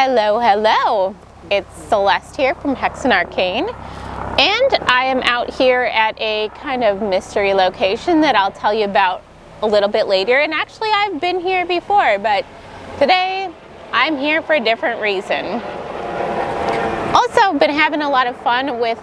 Hello, hello! It's Celeste here from Hexen Arcane, and I am out here at a kind of mystery location that I'll tell you about a little bit later. And actually, I've been here before, but today I'm here for a different reason. Also, I've been having a lot of fun with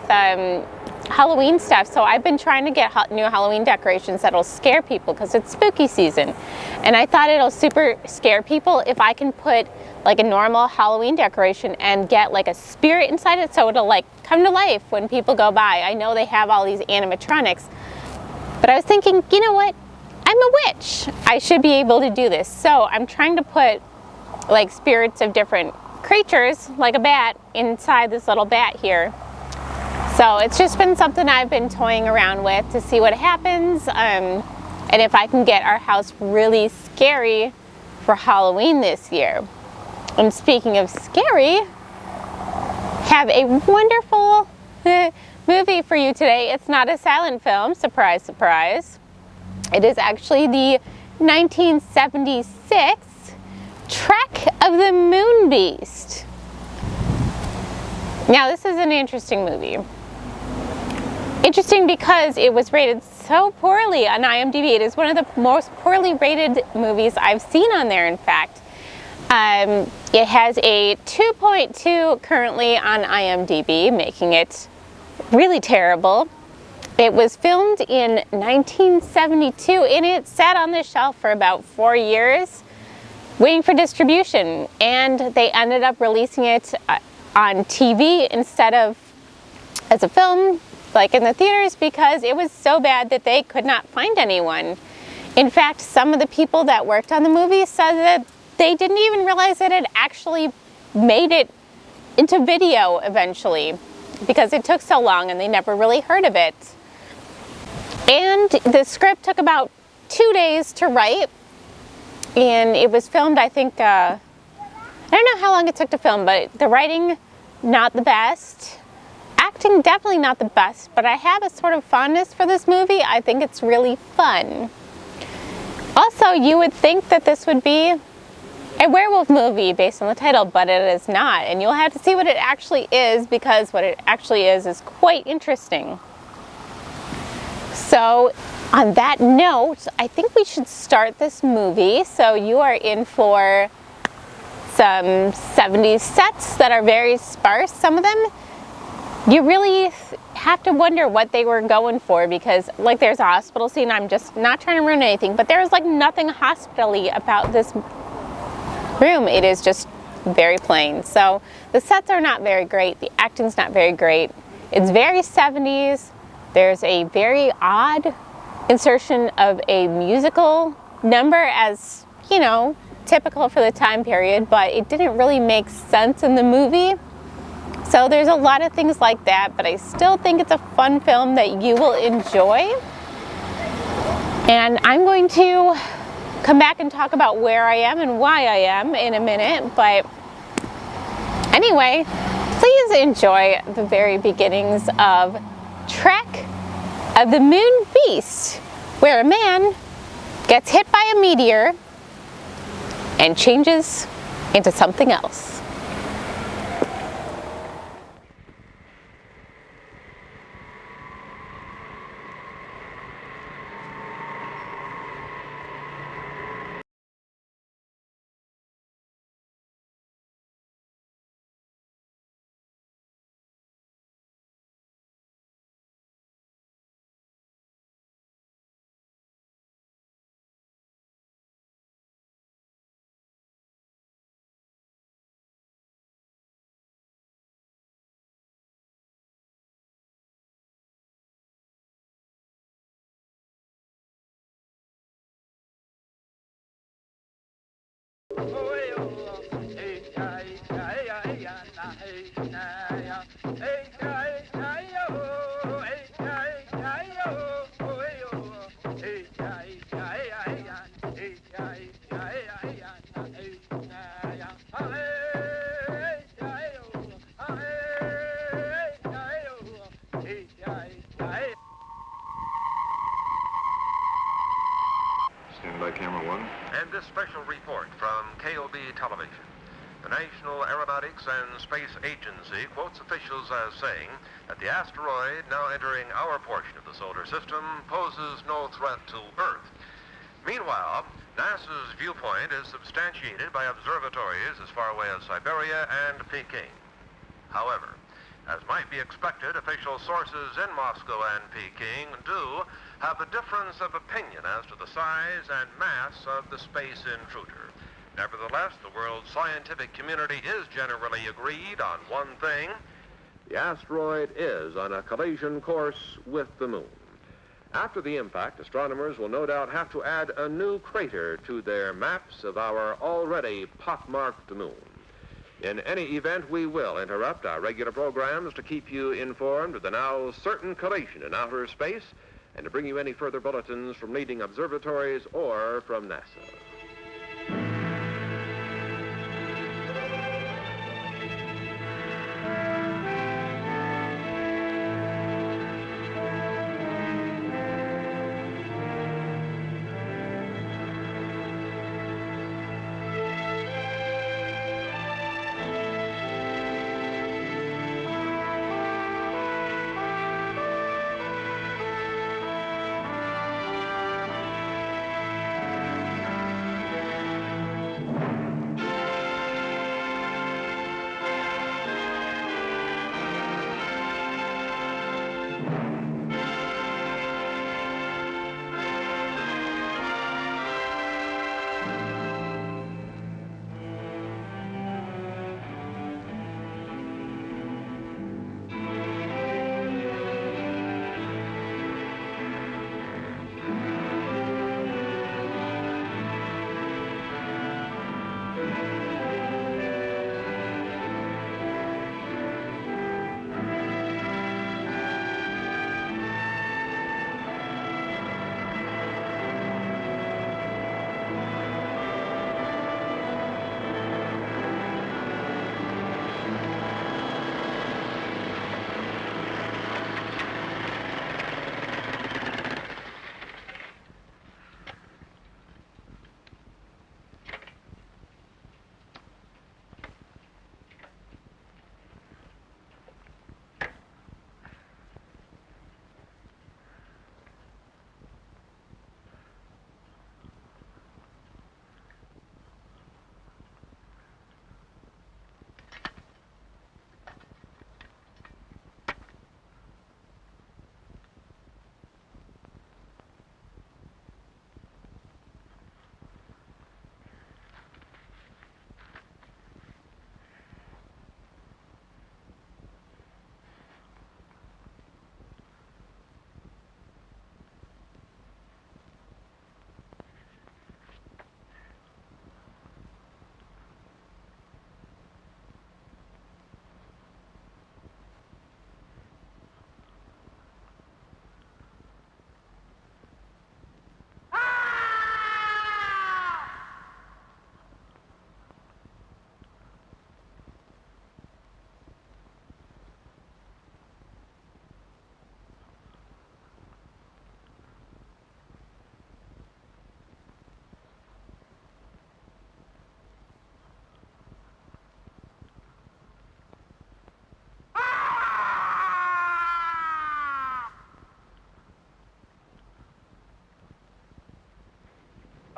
Halloween stuff, so I've been trying to get new Halloween decorations that'll scare people because it's spooky season. And I thought it'll super scare people if I can put like a normal Halloween decoration and get like a spirit inside it, so it'll like come to life when people go by. I know they have all these animatronics, but I was thinking, you know what? I'm a witch. I should be able to do this. So I'm trying to put like spirits of different creatures, like a bat, inside this little bat here. So it's just been something I've been toying around with to see what happens, and if I can get our house really scary for Halloween this year. And speaking of scary, have a wonderful movie for you today. It's not a silent film, surprise, surprise. It is actually the 1976 Trek of the Moon Beast. Now, this is an interesting movie. Interesting because it was rated so poorly on IMDb. It is one of the most poorly rated movies I've seen on there, in fact. It has a 2.2 currently on IMDb, making it really terrible. It was filmed in 1972, and it sat on the shelf for about 4 years, waiting for distribution. And they ended up releasing it on TV instead of as a film, like in the theaters, because it was so bad that they could not find anyone. In fact, some of the people that worked on the movie said that they didn't even realize that it actually made it into video eventually, because it took so long and they never really heard of it. And the script took about 2 days to write, and it was filmed, I think, I don't know how long it took to film, but the writing, not the best. Acting, definitely not the best, but I have a sort of fondness for this movie. I think it's really fun. Also, you would think that this would be a werewolf movie based on the title, but it is not. And you'll have to see what it actually is, because what it actually is quite interesting. So, on that note, I think we should start this movie. So you are in for some 70s sets that are very sparse. Some of them, you really have to wonder what they were going for, because like there's a hospital scene. I'm just not trying to ruin anything, but there's like nothing hospital-y about this room. It is just very plain. So the sets are not very great. The acting's not very great. It's very 70s. There's a very odd insertion of a musical number, as you know, typical for the time period, but it didn't really make sense in the movie. So there's a lot of things like that, but I still think it's a fun film that you will enjoy. And I'm going to come back and talk about where I am and why I am in a minute, but anyway, please enjoy the very beginnings of Trek of the Moon Beast, where a man gets hit by a meteor and changes into something else. Stand by, camera one. And this special report from KOB Television. The National Aeronautics and Space Agency quotes officials as saying that the asteroid now entering our portion of the solar system poses no threat to Earth. Meanwhile, NASA's viewpoint is substantiated by observatories as far away as Siberia and Peking. However, as might be expected, official sources in Moscow and Peking do have a difference of opinion as to the size and mass of the space intruder. Nevertheless, the world's scientific community is generally agreed on one thing. The asteroid is on a collision course with the moon. After the impact, astronomers will no doubt have to add a new crater to their maps of our already pockmarked moon. In any event, we will interrupt our regular programs to keep you informed of the now certain collision in outer space and to bring you any further bulletins from leading observatories or from NASA.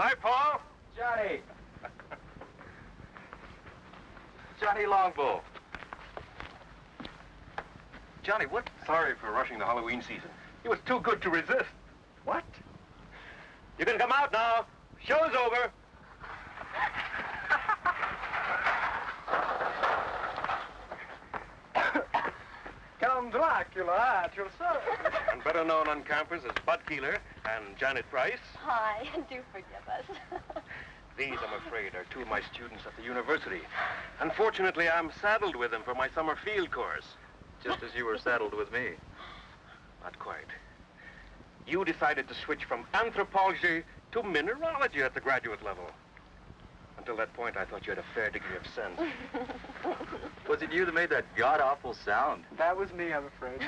Hi, Paul. Johnny. Johnny Longbow. Johnny, what? Sorry for rushing the Halloween season. It was too good to resist. What? You can come out now. Show's over. Count Dracula at your service. And better known on campus as Bud Keeler and Janet Price. Hi, do forgive us. These, I'm afraid, are two of my students at the university. Unfortunately, I'm saddled with them for my summer field course. Just as you were saddled with me. Not quite. You decided to switch from anthropology to mineralogy at the graduate level. Until that point, I thought you had a fair degree of sense. Was it you that made that god-awful sound? That was me, I'm afraid.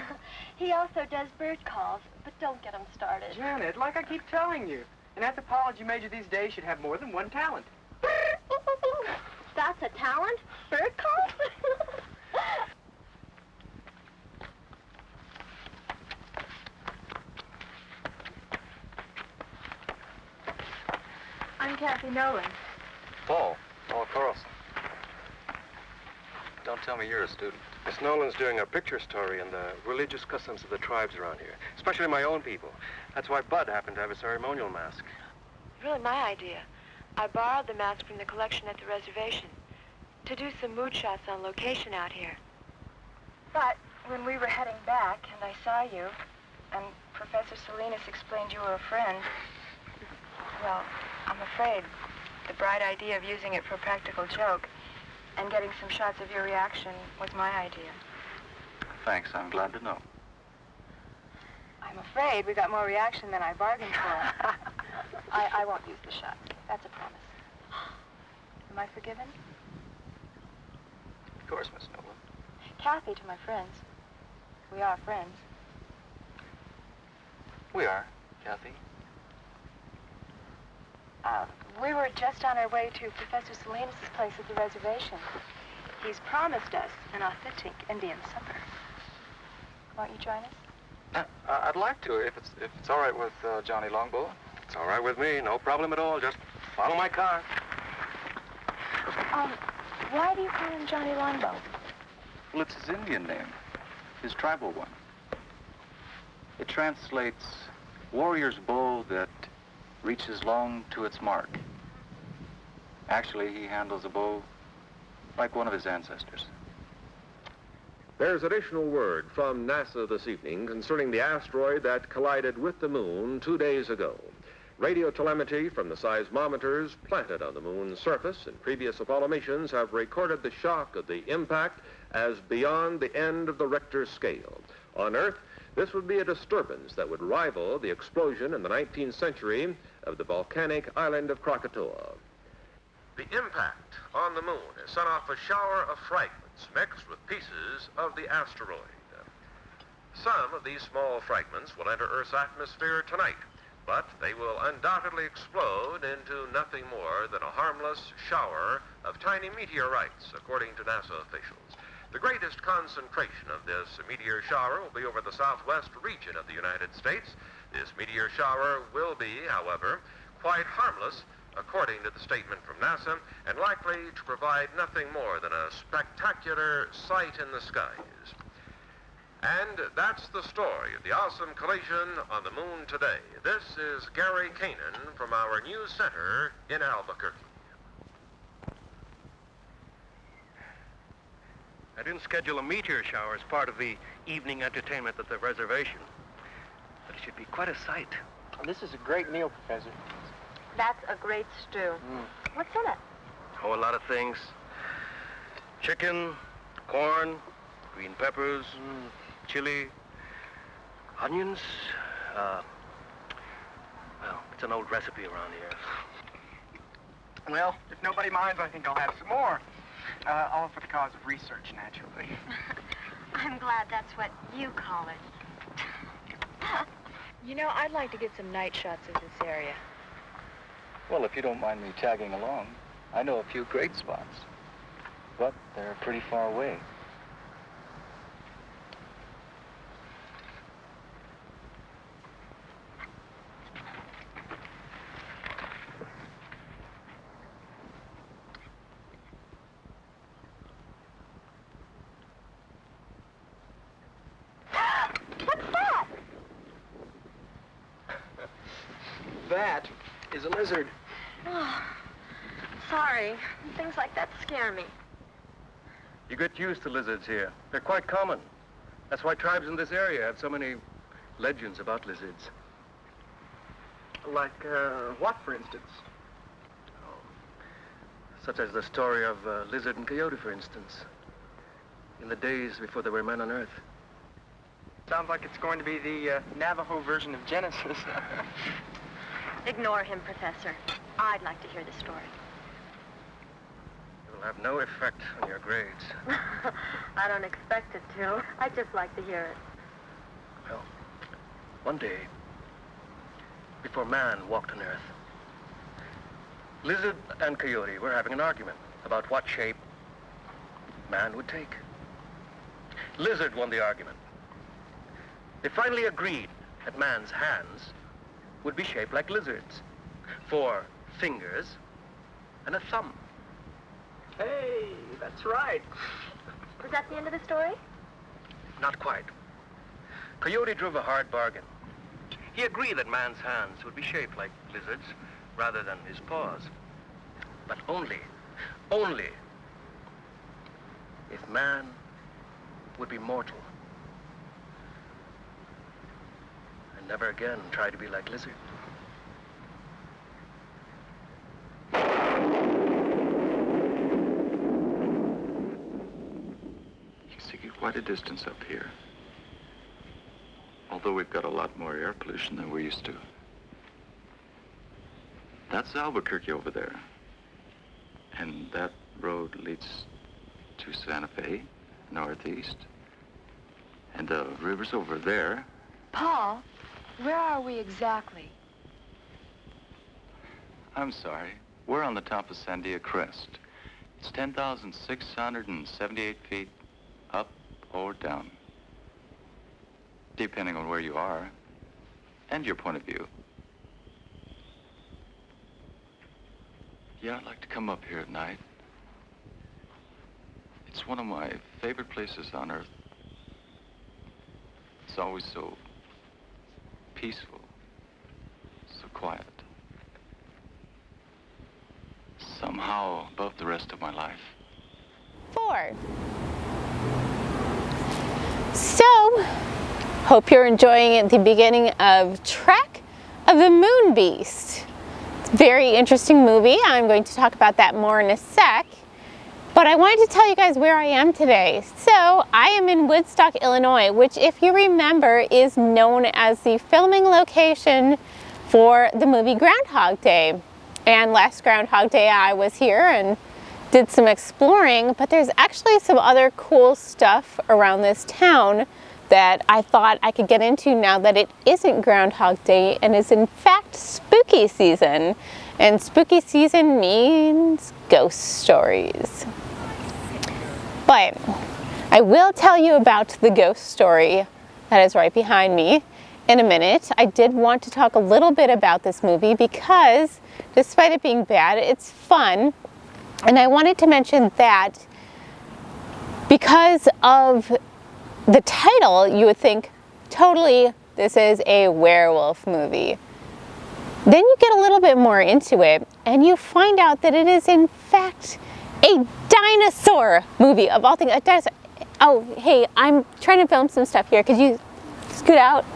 He also does bird calls, but don't get him started. Janet, like I keep telling you, an anthropology major these days should have more than one talent. That's a talent? Bird calls? I'm Kathy Nolan. Paul Carlson. Don't tell me you're a student. Miss Nolan's doing a picture story on the religious customs of the tribes around here, especially my own people. That's why Bud happened to have a ceremonial mask. Really my idea. I borrowed the mask from the collection at the reservation to do some mood shots on location out here. But when we were heading back and I saw you, and Professor Salinas explained you were a friend, well, I'm afraid the bright idea of using it for a practical joke and getting some shots of your reaction was my idea. Thanks, I'm glad to know. I'm afraid we got more reaction than I bargained for. I won't use the shot. That's a promise. Am I forgiven? Of course, Miss Nolan. Kathy to my friends. We are friends. We are, Kathy. We were just on our way to Professor Salinas' place at the reservation. He's promised us an authentic Indian supper. Won't you join us? I'd like to, if it's all right with Johnny Longbow. It's all right with me, no problem at all. Just follow my car. Why do you call him Johnny Longbow? Well, it's his Indian name, his tribal one. It translates warrior's bow that reaches long to its mark. Actually, he handles a bow like one of his ancestors. There's additional word from NASA this evening concerning the asteroid that collided with the moon 2 days ago. Radio telemetry from the seismometers planted on the moon's surface in previous Apollo missions have recorded the shock of the impact as beyond the end of the Richter scale. On Earth, this would be a disturbance that would rival the explosion in the 19th century of the volcanic island of Krakatoa. The impact on the moon has sent off a shower of fragments mixed with pieces of the asteroid. Some of these small fragments will enter Earth's atmosphere tonight, but they will undoubtedly explode into nothing more than a harmless shower of tiny meteorites, according to NASA officials. The greatest concentration of this meteor shower will be over the southwest region of the United States. This meteor shower will be, however, quite harmless, according to the statement from NASA, and likely to provide nothing more than a spectacular sight in the skies. And that's the story of the awesome collision on the moon today. This is Gary Kanan from our news center in Albuquerque. I didn't schedule a meteor shower as part of the evening entertainment at the reservation. But it should be quite a sight. This is a great meal, Professor. That's a great stew. What's in it? Oh, a lot of things. Chicken, corn, green peppers, chili, onions. Well, it's an old recipe around here. Well, if nobody minds, I think I'll have some more. All for the cause of research, naturally. I'm glad that's what you call it. You know, I'd like to get some night shots of this area. Well, if you don't mind me tagging along, I know a few great spots, but they're pretty far away. That is a lizard. Oh, sorry. Things like that scare me. You get used to lizards here. They're quite common. That's why tribes in this area have so many legends about lizards. Like, what, for instance? Such as the story of Lizard and Coyote, for instance. In the days before there were men on Earth. Sounds like it's going to be the Navajo version of Genesis. Ignore him, Professor. I'd like to hear the story. It will have no effect on your grades. I don't expect it to. I'd just like to hear it. Well, one day, before man walked on Earth, Lizard and Coyote were having an argument. about what shape man would take. Lizard won the argument. They finally agreed that man's hands would be shaped like lizards, 4 fingers and a thumb. Hey, that's right. Was that the end of the story? Not quite. Coyote drove a hard bargain. He agreed that man's hands would be shaped like lizards rather than his paws. But only if man would be mortal and never again try to be like lizard. You see quite a distance up here. Although we've got a lot more air pollution than we're used to. That's Albuquerque over there. And that road leads to Santa Fe, northeast. And the river's over there. Paul, where are we exactly? I'm sorry. We're on the top of Sandia Crest. It's 10,678 feet up or down, depending on where you are and your point of view. Yeah, I'd like to come up here at night. It's one of my favorite places on Earth. It's always so peaceful, so quiet. Somehow above the rest of my life. 4. So, hope you're enjoying the beginning of Trek of the Moon Beast. It's a very interesting movie. I'm going to talk about that more in a sec. But I wanted to tell you guys where I am today. So, I am in Woodstock, Illinois, which, if you remember, is known as the filming location for the movie Groundhog Day. And last Groundhog Day I was here and did some exploring, but there's actually some other cool stuff around this town that I thought I could get into now that it isn't Groundhog Day and is in fact spooky season. And spooky season means ghost stories. But I will tell you about the ghost story that is right behind me in a minute. I did want to talk a little bit about this movie because despite it being bad, it's fun. And I wanted to mention that because of the title, you would think, totally, this is a werewolf movie. Then you get a little bit more into it, and you find out that it is, in fact, a dinosaur movie of all things. A dinosaur. Oh, hey, I'm trying to film some stuff here. Could you scoot out?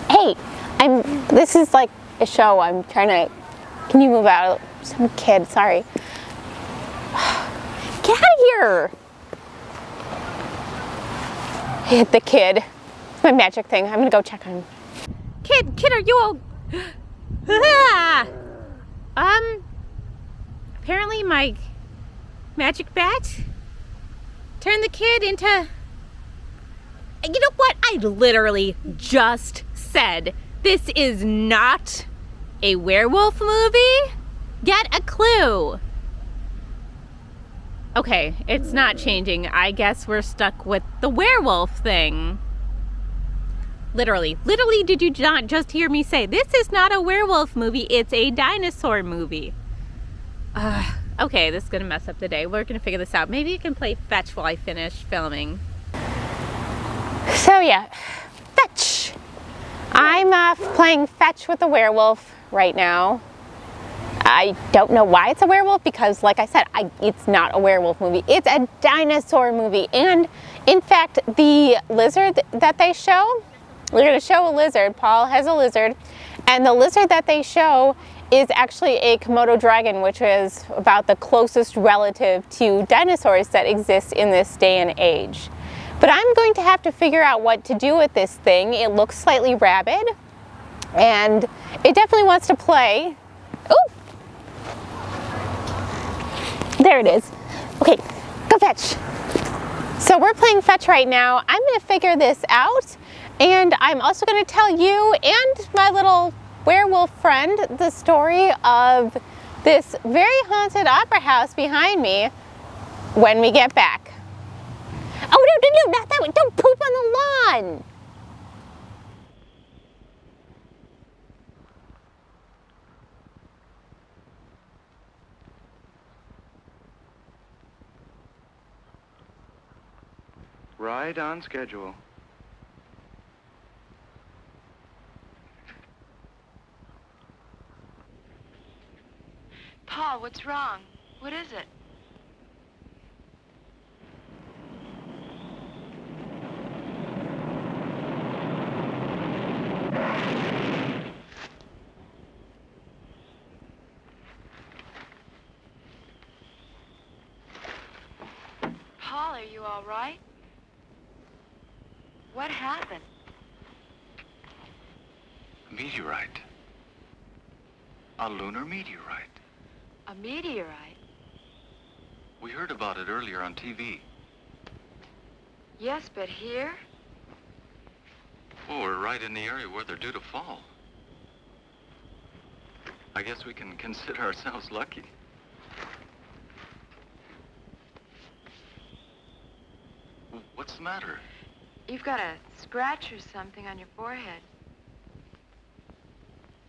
Hey, this is like a show. I'm trying to, can you move out? Some kid, sorry. Get out of here. I hit the kid. It's my magic thing. I'm gonna go check on him. Kid, are you all? Apparently my magic bat turned the kid into, you know what? I literally just said this is not a werewolf movie. Get a clue. Okay, it's not changing. I guess we're stuck with the werewolf thing. Literally, did you not just hear me say, this is not a werewolf movie, it's a dinosaur movie? Okay, this is gonna mess up the day. We're gonna figure this out. Maybe you can play fetch while I finish filming. So yeah, fetch. I'm playing fetch with the werewolf right now. I don't know why it's a werewolf because, like I said, it's not a werewolf movie. It's a dinosaur movie. And in fact, the lizard that they show, we're going to show a lizard. Paul has a lizard. And the lizard that they show is actually a Komodo dragon, which is about the closest relative to dinosaurs that exist in this day and age. But I'm going to have to figure out what to do with this thing. It looks slightly rabid, and it definitely wants to play. Ooh! There it is. Okay, go fetch. So we're playing fetch right now. I'm going to figure this out, and I'm also going to tell you and my little where we'll friend the story of this very haunted opera house behind me when we get back. Oh, no, not that way. Don't poop on the lawn. Right on schedule. Paul, what's wrong? What is it? Paul, are you all right? What happened? A meteorite. A lunar meteorite. A meteorite? We heard about it earlier on TV. Yes, but here? Oh, we're right in the area where they're due to fall. I guess we can consider ourselves lucky. What's the matter? You've got a scratch or something on your forehead.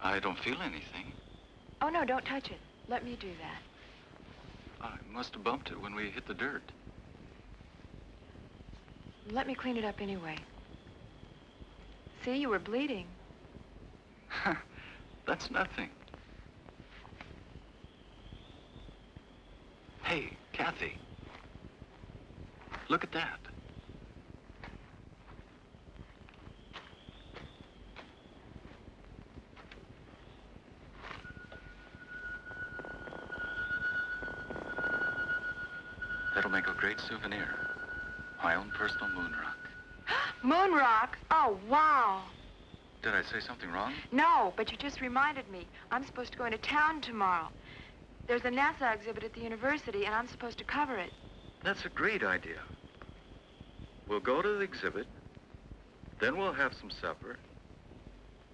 I don't feel anything. Oh, no, don't touch it. Let me do that. I must have bumped it when we hit the dirt. Let me clean it up anyway. See, you were bleeding. That's nothing. Hey, Kathy. Look at that. That'll make a great souvenir. My own personal moon rock. Moon rock? Oh, wow. Did I say something wrong? No, but you just reminded me. I'm supposed to go into town tomorrow. There's a NASA exhibit at the university, and I'm supposed to cover it. That's a great idea. We'll go to the exhibit, then we'll have some supper,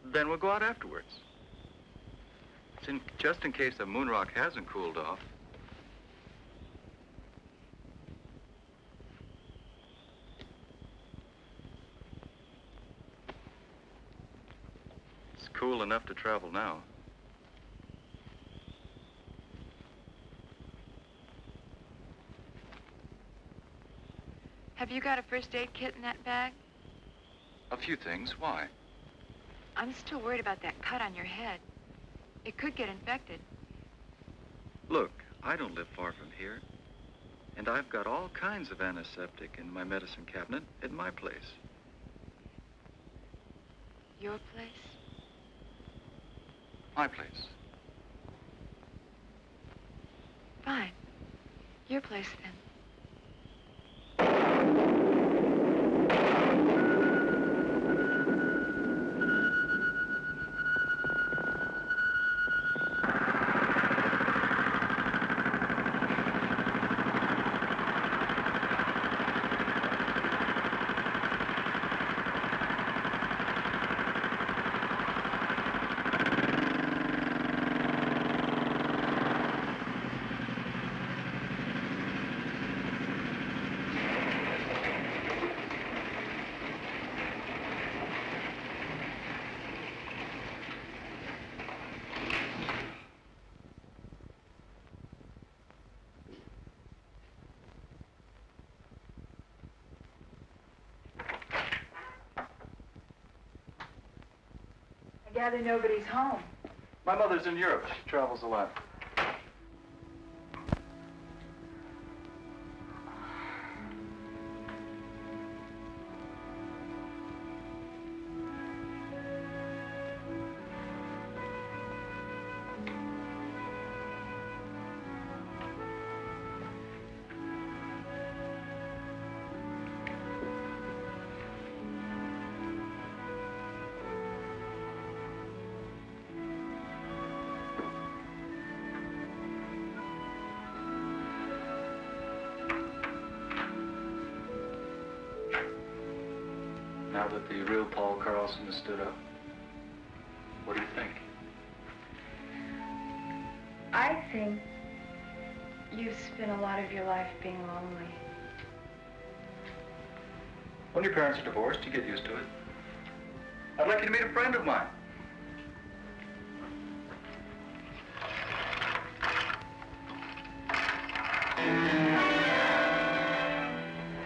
then we'll go out afterwards. Just in case the moon rock hasn't cooled off. It's cool enough to travel now. Have you got a first aid kit in that bag? A few things. Why? I'm still worried about that cut on your head. It could get infected. Look, I don't live far from here. And I've got all kinds of antiseptic in my medicine cabinet at my place. Your place? My place. Fine. Your place, then. I gather nobody's home. My mother's in Europe. She travels a lot. Now that the real Paul Carlson has stood up, what do you think? I think you've spent a lot of your life being lonely. When your parents are divorced, you get used to it. I'd like you to meet a friend of mine.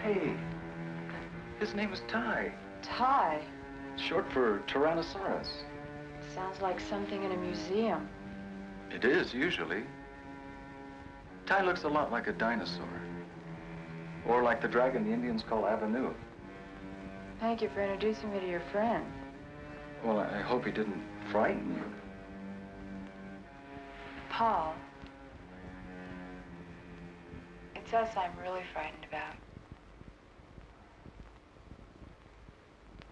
Hey, his name is Ty. Ty? Short for Tyrannosaurus. Sounds like something in a museum. It is, usually. Ty looks a lot like a dinosaur. Or like the dragon the Indians call Avenue. Thank you for introducing me to your friend. Well, I hope he didn't frighten you. Paul. It's us I'm really frightened about.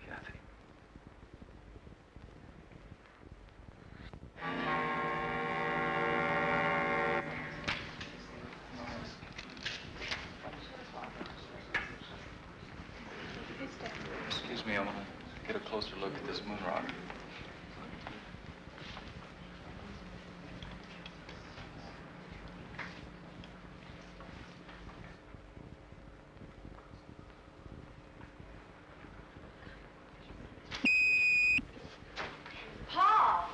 Kathy. Excuse me, I want to get a closer look at this moon rock. Paul!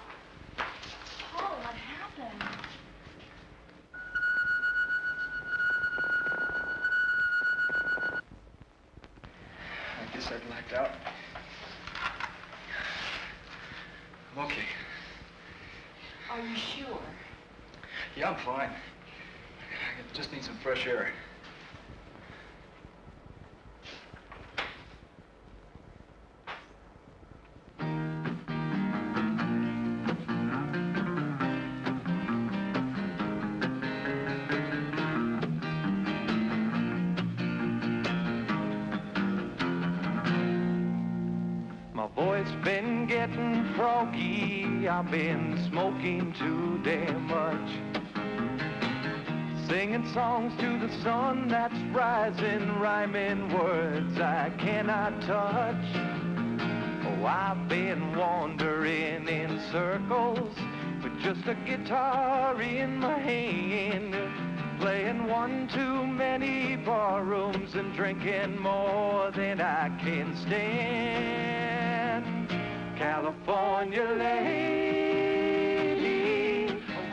Paul, what happened? I guess I blacked out. I'm okay. Are you sure? Yeah, I'm fine. I just need some fresh air. My voice been getting froggy, I've been smoking too damn much. Singing songs to the sun that's rising, rhyming words I cannot touch. Oh, I've been wandering in circles with just a guitar in my hand, playing one too many bar rooms and drinking more than I can stand. California lady,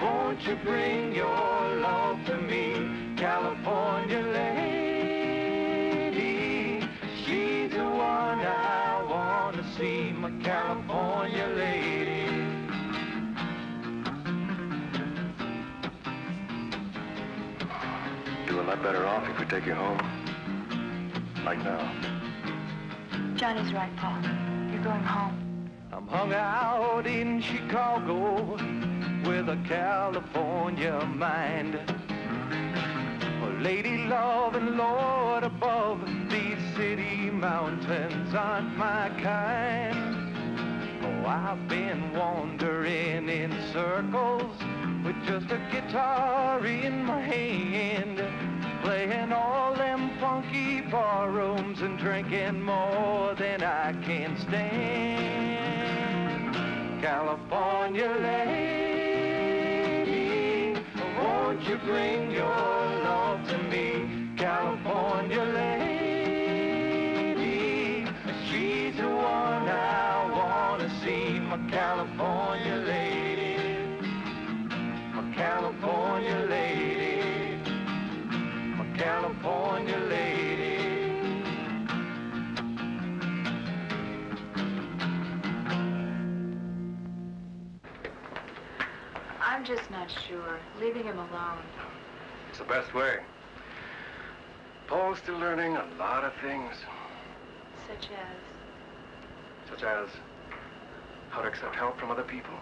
won't you bring your love to me? California lady, she's the one I want to see, my California lady. Do a lot better off if we take you home. Like now. Johnny's right, Paul. You're going home. I'm hung out in Chicago with a California mind. A lady loving Lord above, these city mountains aren't my kind. Oh, I've been wandering in circles with just a guitar in my hand, playing all them funky bar rooms and drinking more than I can stand. California lady, won't you bring your love to me? California lady, she's the one I want to see, my California lady, my California lady, my California lady. I'm just not sure. Leaving him alone. It's the best way. Paul's still learning a lot of things. Such as? Such as how to accept help from other people.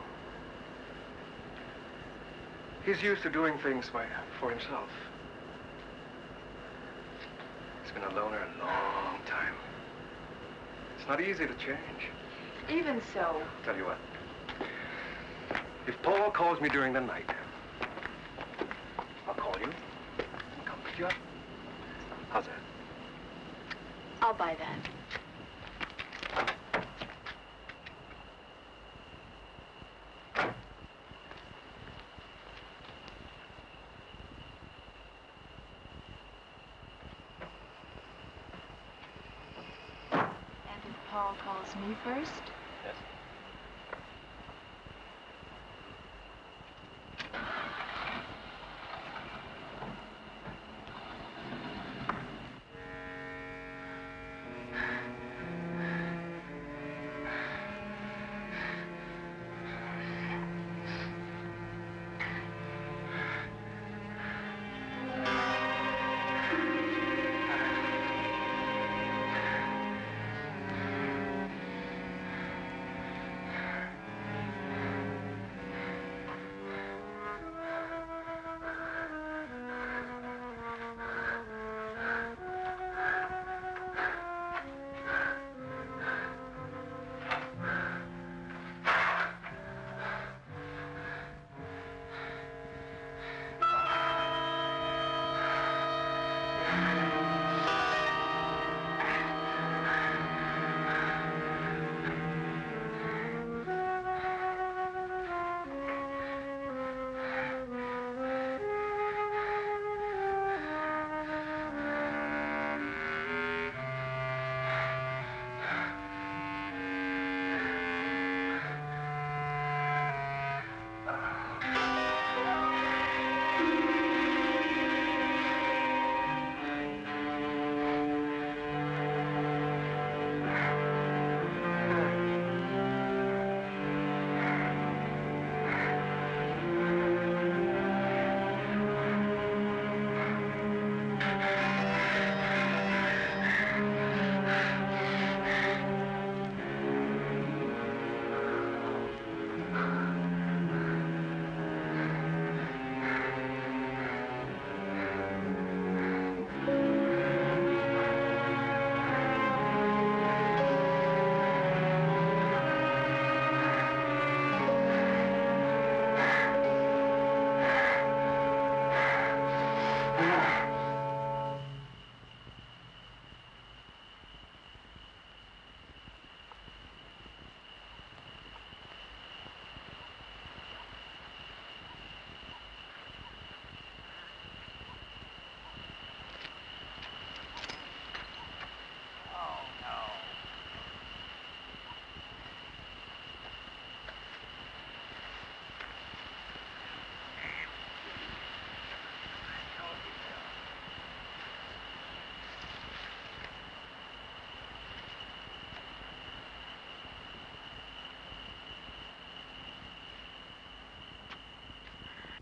He's used to doing things for himself. He's been a loner a long time. It's not easy to change. Even so. Tell you what. If Paul calls me during the night, I'll call you and come pick you up. How's that? I'll buy that. Paul calls me first? Yes.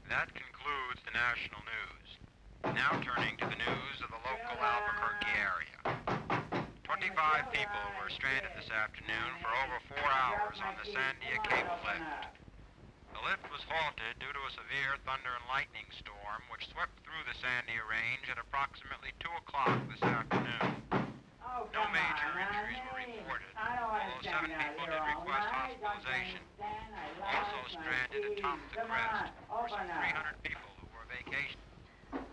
That concludes the national news. Now turning to the news of the local Albuquerque area. 25 people were stranded this afternoon for over 4 hours on the Sandia Cable lift. The lift was halted due to a severe thunder and lightning storm which swept through the Sandia Range at approximately 2 o'clock this afternoon. No major injuries were reported, although 7 people did request hospitalization. Also stranded atop the crest were some 300 people who were vacationing.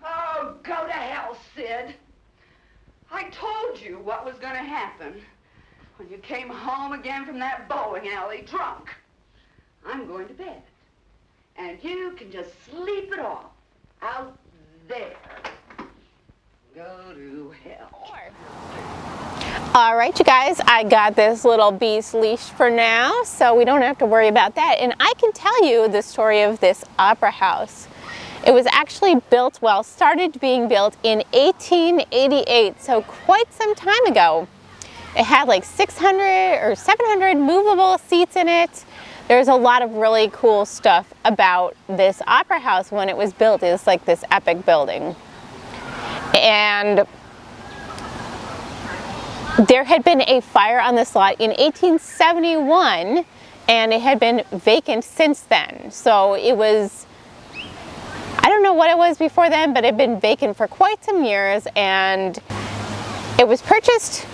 Oh, go to hell, Sid. I told you what was going to happen when you came home again from that bowling alley drunk. I'm going to bed, and you can just sleep it off out there. Go to hell. All right, you guys, I got this little beast leashed for now, so we don't have to worry about that. And I can tell you the story of this opera house. It was actually built, well, started being built in 1888, so quite some time ago. It had like 600 or 700 movable seats in it. There's a lot of really cool stuff about this opera house when it was built. It's like this epic building. And there had been a fire on this lot in 1871, and it had been vacant since then. So it was, I don't know what it was before then, but it had been vacant for quite some years, and it was purchased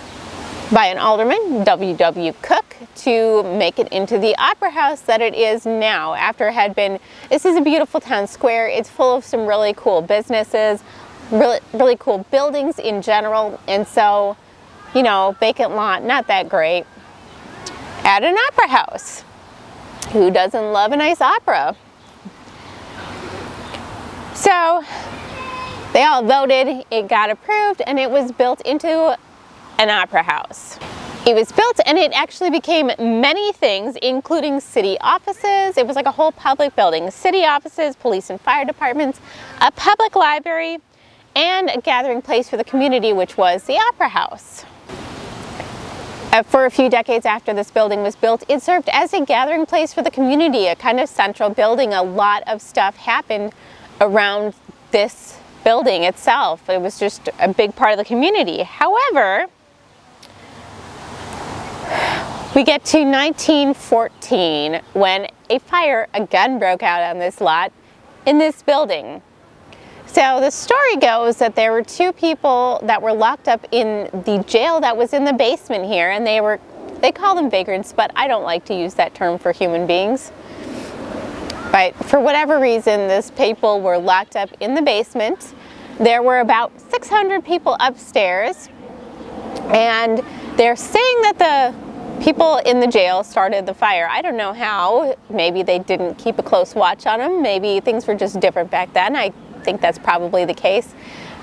by an alderman, W.W. Cook, to make it into the opera house that it is now. After it had been, this is a beautiful town square. It's full of some really cool businesses, really cool buildings in general, and so, you know, vacant lot, not that great. At an opera house. Who doesn't love a nice opera? So they all voted, it got approved, and it was built into an opera house. It was built and it actually became many things, including city offices. It was like a whole public building. City offices, police and fire departments, a public library, and a gathering place for the community, which was the Opera House. For a few decades after this building was built, it served as a gathering place for the community, a kind of central building. A lot of stuff happened around this building itself. It was just a big part of the community. However, we get to 1914 when a fire again broke out on this lot in this building. So the story goes that there were two people that were locked up in the jail that was in the basement here, and they call them vagrants, but I don't like to use that term for human beings. But for whatever reason, these people were locked up in the basement. There were about 600 people upstairs, and they're saying that the people in the jail started the fire. I don't know how. Maybe they didn't keep a close watch on them. Maybe things were just different back then. I think that's probably the case.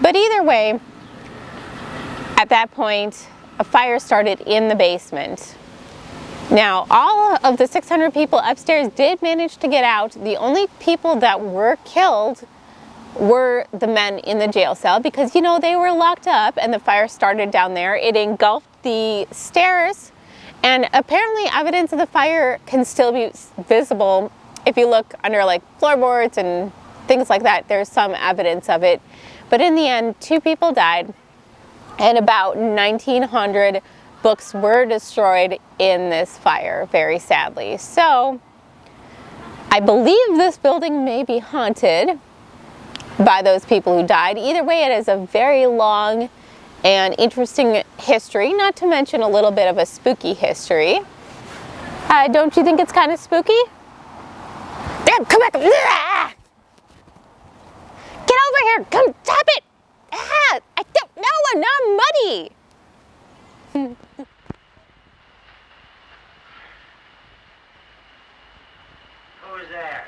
But either way, at that point, a fire started in the basement. Now, all of the 600 people upstairs did manage to get out. The only people that were killed were the men in the jail cell because, you know, they were locked up and the fire started down there. It engulfed the stairs, and apparently evidence of the fire can still be visible if you look under like floorboards and things like that. There's some evidence of it. But in the end, 2 people died and about 1,900 books were destroyed in this fire, very sadly. So I believe this building may be haunted by those people who died. Either way, it is a very long and interesting history, not to mention a little bit of a spooky history. Don't you think it's kind of spooky? Damn, come back! Get over here! Come, stop it! Ah, I don't know, I'm not muddy! Who's there?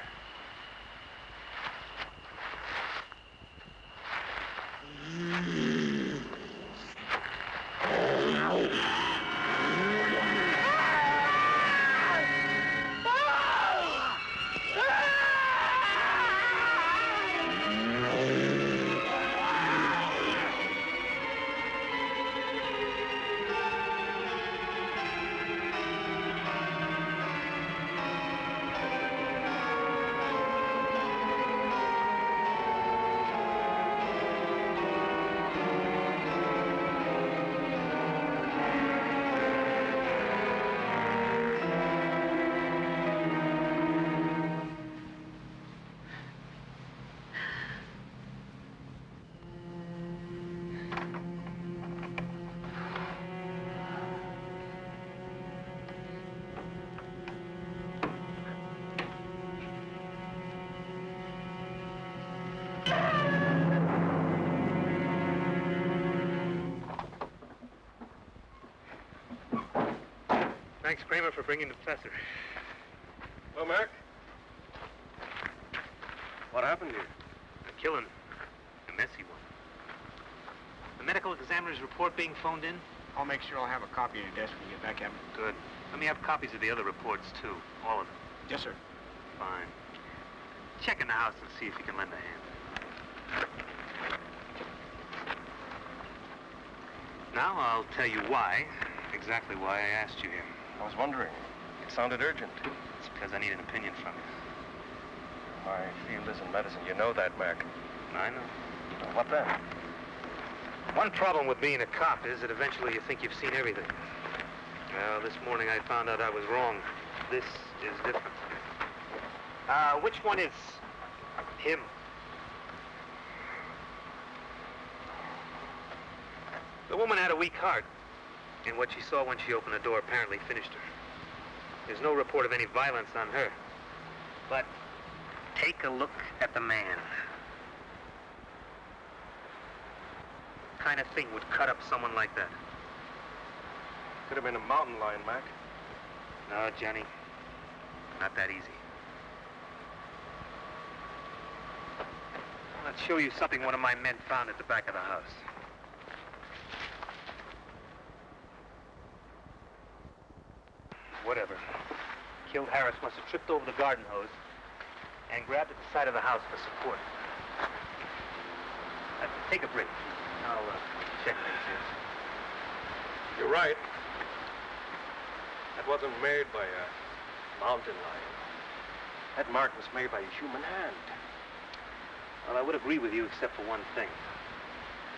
Thanks, Kramer, for bringing the professor. Well, Mac? What happened here? A killing. A messy one. The medical examiner's report being phoned in? I'll make sure I'll have a copy on your desk when you get back, Evan. Good. Let me have copies of the other reports, too. All of them. Yes, sir. Fine. Check in the house and see if you can lend a hand. Now I'll tell you why, exactly why I asked you here. I was wondering. It sounded urgent. It's because I need an opinion from you. My field isn't medicine. You know that, Mac. I know. Well, what then? One problem with being a cop is that eventually you think you've seen everything. Well, this morning I found out I was wrong. This is different. Which one is him? The woman had a weak heart, and what she saw when she opened the door apparently finished her. There's no report of any violence on her. But take a look at the man. What kind of thing would cut up someone like that? Could have been a mountain lion, Mac. No, Johnny. Not that easy. Let's show you something one of my men found at the back of the house. whatever. Killed Harris must have tripped over the garden hose and grabbed at the side of the house for support. Take a break. I'll check things here. You're right. That wasn't made by a mountain lion. That mark was made by a human hand. Well, I would agree with you except for one thing.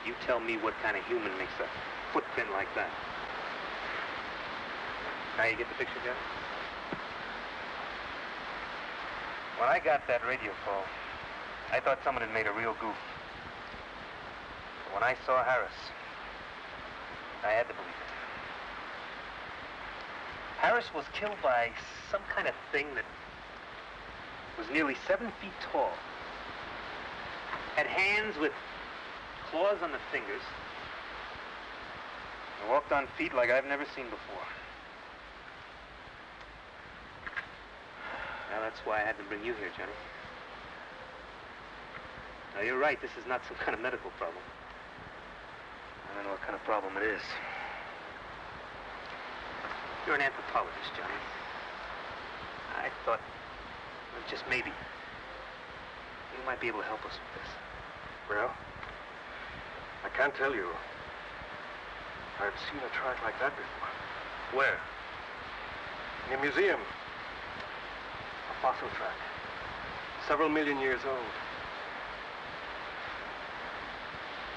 You tell me what kind of human makes a footprint like that. Now you get the picture, Jeff? When I got that radio call, I thought someone had made a real goof. But when I saw Harris, I had to believe it. Harris was killed by some kind of thing that was nearly 7 feet tall. Had hands with claws on the fingers. And walked on feet like I've never seen before. Now that's why I had to bring you here, Johnny. Now you're right, this is not some kind of medical problem. I don't know what kind of problem it is. You're an anthropologist, Johnny. I thought, well, just maybe, you might be able to help us with this. Well, I can't tell you. I've seen a track like that before. Where? In a museum. A fossil track. Several million years old.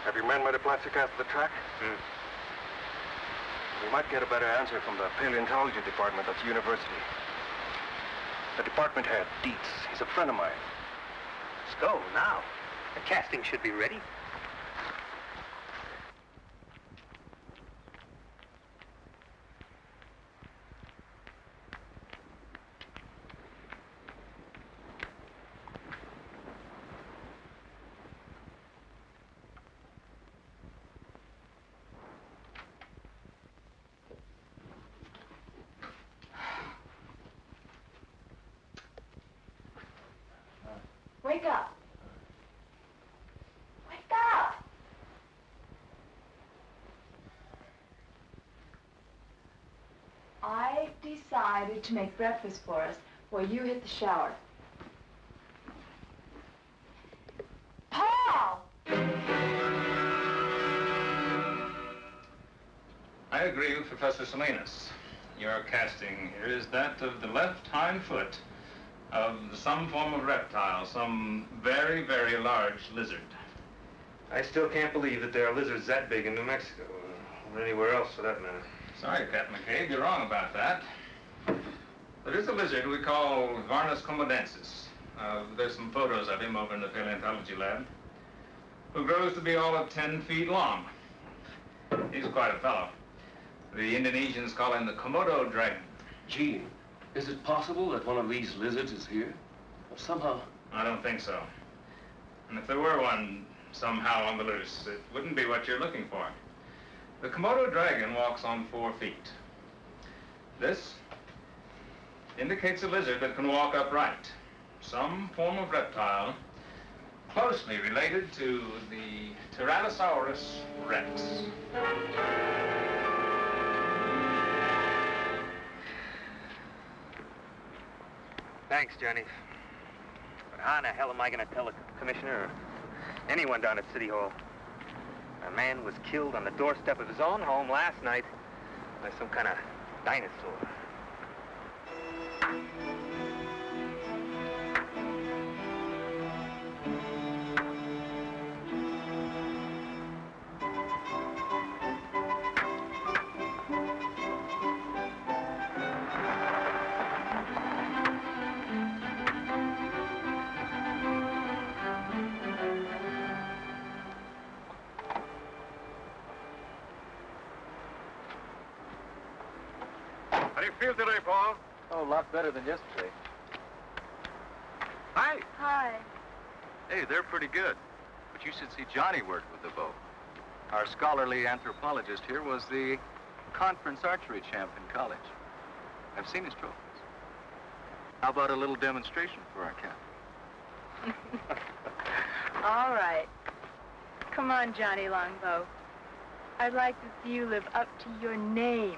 Have your men made a plastic cast of the track? We might get a better answer from the paleontology department at the university. The department head, Dietz, he's a friend of mine. Let's go, now. The casting should be ready. Wake up. Wake up. I decided to make breakfast for us while you hit the shower. Paul! I agree with Professor Salinas. Your casting here is that of the left hind foot of some form of reptile, some very, very large lizard. I still can't believe that there are lizards that big in New Mexico, or anywhere else for that matter. Sorry, Captain McCabe, you're wrong about that. There is a lizard we call Varnus comodensis. There's some photos of him over in the paleontology lab, who grows to be all of 10 feet long. He's quite a fellow. The Indonesians call him the Komodo dragon. Gene, is it possible that one of these lizards is here? Or somehow... I don't think so. And if there were one somehow on the loose, it wouldn't be what you're looking for. The Komodo dragon walks on 4 feet. This indicates a lizard that can walk upright. Some form of reptile closely related to the Tyrannosaurus rex. Thanks, Johnny. But how in the hell am I going to tell the commissioner or anyone down at City Hall? A man was killed on the doorstep of his own home last night by some kind of dinosaur. How do you feel today, Paul? Oh, a lot better than yesterday. Hi. Hi. Hey, they're pretty good. But you should see Johnny work with the bow. Our scholarly anthropologist here was the conference archery champ in college. I've seen his trophies. How about a little demonstration for our captain? All right. Come on, Johnny Longbow. I'd like to see you live up to your name.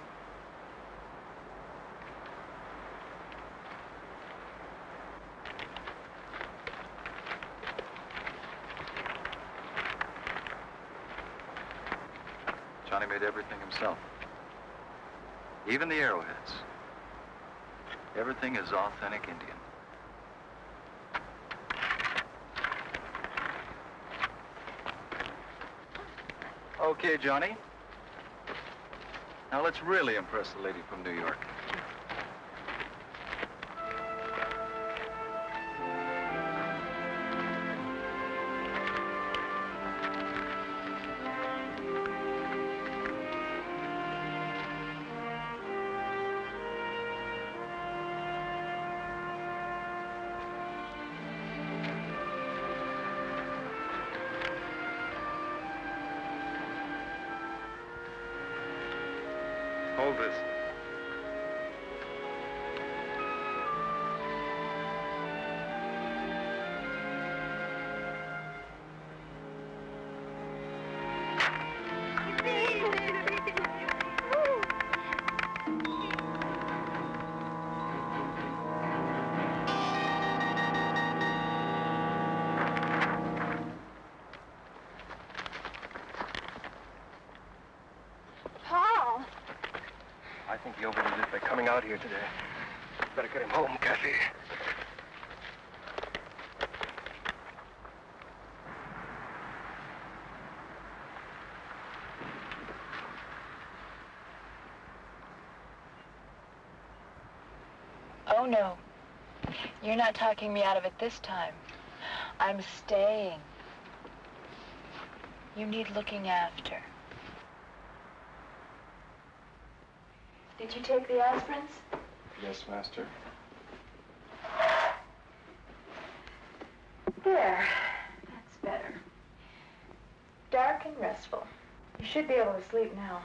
Johnny made everything himself. Even the arrowheads. Everything is authentic Indian. Okay, Johnny. Now let's really impress the lady from New York. Hold this. Paul! I think he overdid it by coming out here today. Better get him home, Kathy. Oh, no. You're not talking me out of it this time. I'm staying. You need looking after. Did you take the aspirins? Yes, Master. There. That's better. Dark and restful. You should be able to sleep now.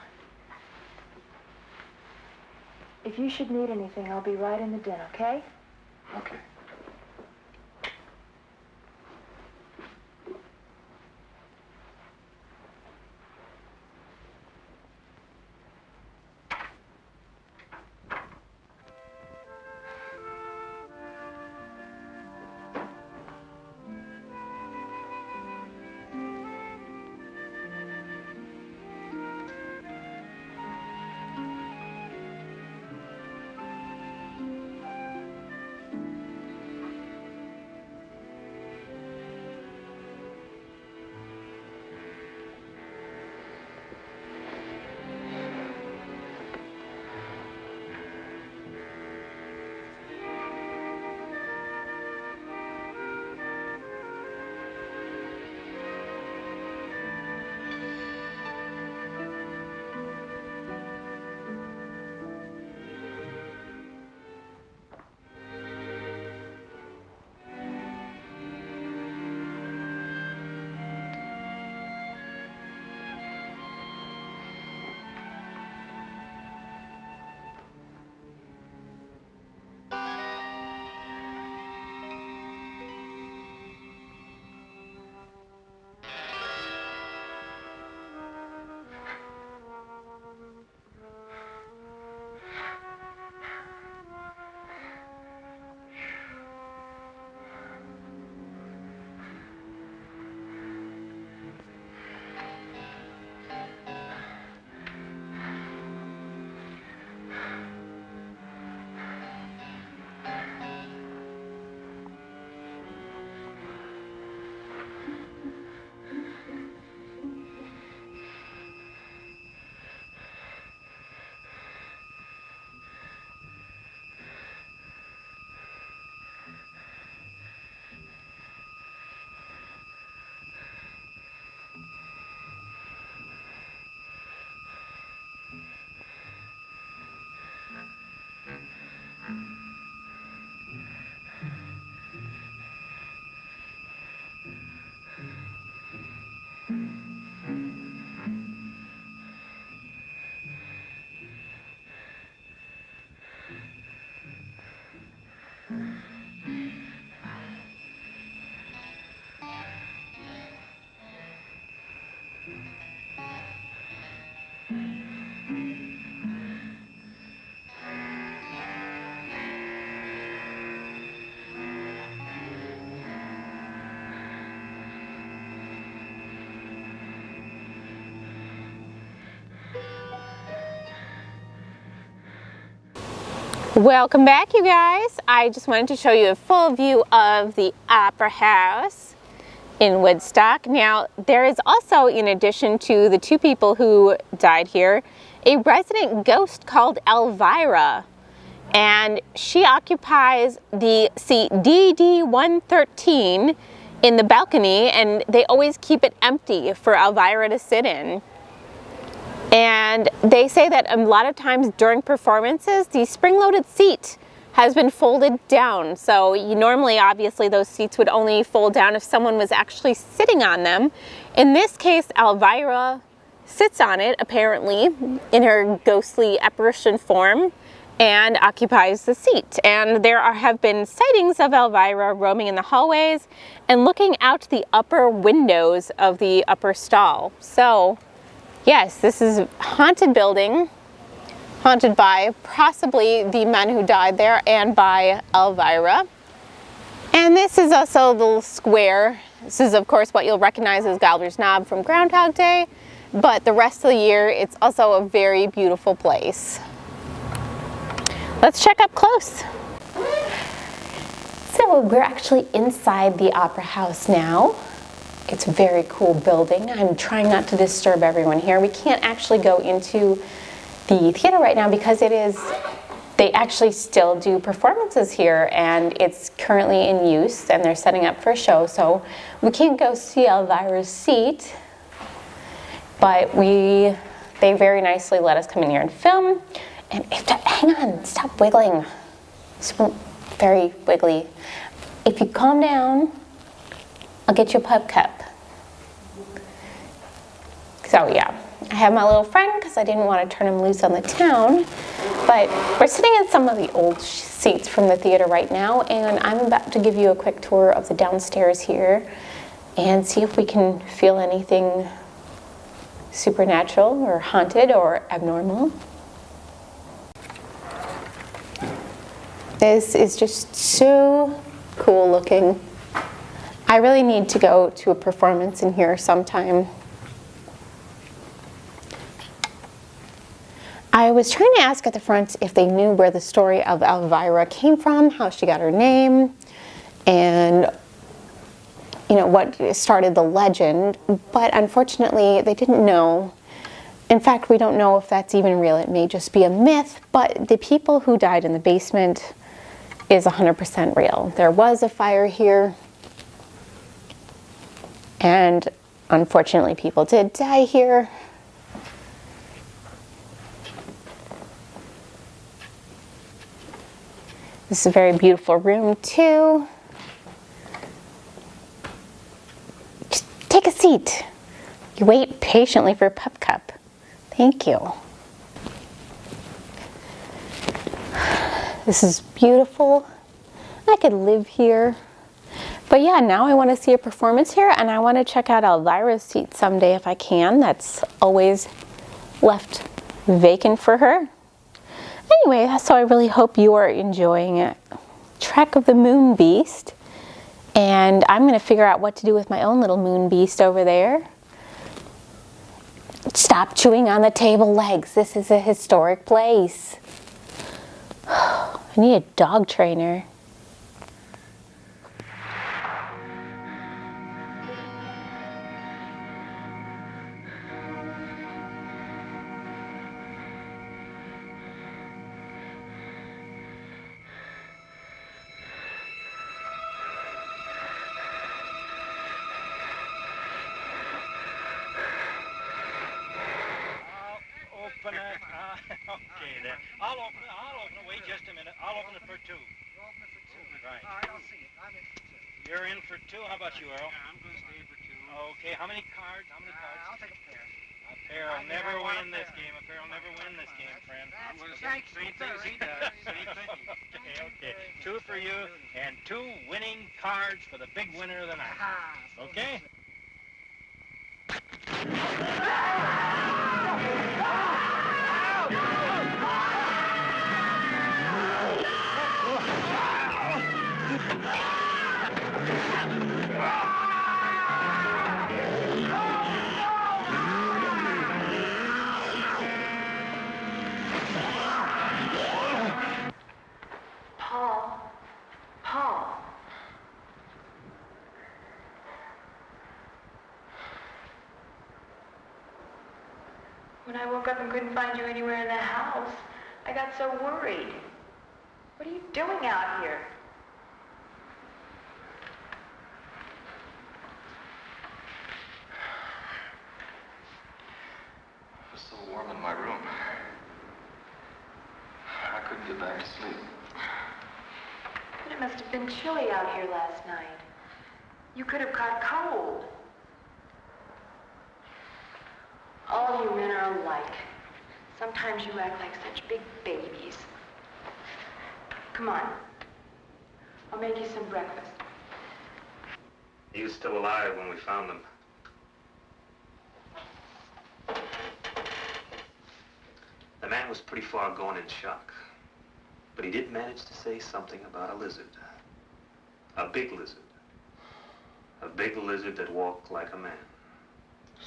If you should need anything, I'll be right in the den, okay? Okay. Welcome back, you guys. I just wanted to show you a full view of the Opera House in Woodstock. Now, there is also, in addition to the two people who died here, a resident ghost called Elvira. And she occupies the seat DD113 in the balcony, and they always keep it empty for Elvira to sit in. And they say that a lot of times during performances, the spring-loaded seat has been folded down. So normally, obviously, those seats would only fold down if someone was actually sitting on them. In this case, Elvira sits on it, apparently, in her ghostly apparition form, and occupies the seat. And there have been sightings of Elvira roaming in the hallways and looking out the upper windows of the upper stall. So, yes, this is a haunted building, haunted by possibly the men who died there and by Elvira. And this is also the little square. This is, of course, what you'll recognize as Galder's Knob from Groundhog Day, but the rest of the year, it's also a very beautiful place. Let's check up close. So we're actually inside the Opera House now. It's a very cool building. I'm trying not to disturb everyone here. We can't actually go into the theater right now because they actually still do performances here, and it's currently in use and they're setting up for a show. So we can't go see Elvira's seat, but they very nicely let us come in here and film. And hang on, stop wiggling. It's very wiggly. If you calm down, I'll get you a pub cup. So yeah, I have my little friend because I didn't want to turn him loose on the town. But we're sitting in some of the old seats from the theater right now, and I'm about to give you a quick tour of the downstairs here and see if we can feel anything supernatural or haunted or abnormal. This is just so cool looking. I really need to go to a performance in here sometime. I was trying to ask at the front if they knew where the story of Elvira came from, how she got her name, and what started the legend, but unfortunately they didn't know. In fact, we don't know if that's even real. It may just be a myth, but the people who died in the basement is 100% real. There was a fire here, and unfortunately people did die here. This is a very beautiful room too. Just take a seat. You wait patiently for a pub cup. Thank you. This is beautiful. I could live here. But yeah, now I want to see a performance here, and I want to check out Elvira's seat someday if I can. That's always left vacant for her. Anyway, so I really hope you are enjoying it. Trek of the Moon Beast. And I'm going to figure out what to do with my own little moon beast over there. Stop chewing on the table legs. This is a historic place. I need a dog trainer. Open it. Okay, then. I'll open it. Wait just a minute. I'll open it for two. You'll open it for two. Right. All right, I'll see it. I'm in for two. You're in for two? How about you, Earl? Yeah, I'm going to stay for two. Okay, how many cards? How many cards? I'll take a pair. A pair will never win this game. A pair will never win this game, friend. I'm going to say the same thing as he does. Same thing. Okay. Two for you and two winning cards for the big winner of the night. Okay? When I woke up and couldn't find you anywhere in the house, I got so worried. What are you doing out here? It was so warm in my room. I couldn't get back to sleep. But it must have been chilly out here last night. You could have caught cold. All you men are alike. Sometimes you act like such big babies. Come on. I'll make you some breakfast. He was still alive when we found him. The man was pretty far gone in shock. But he did manage to say something about a lizard. A big lizard. A big lizard that walked like a man.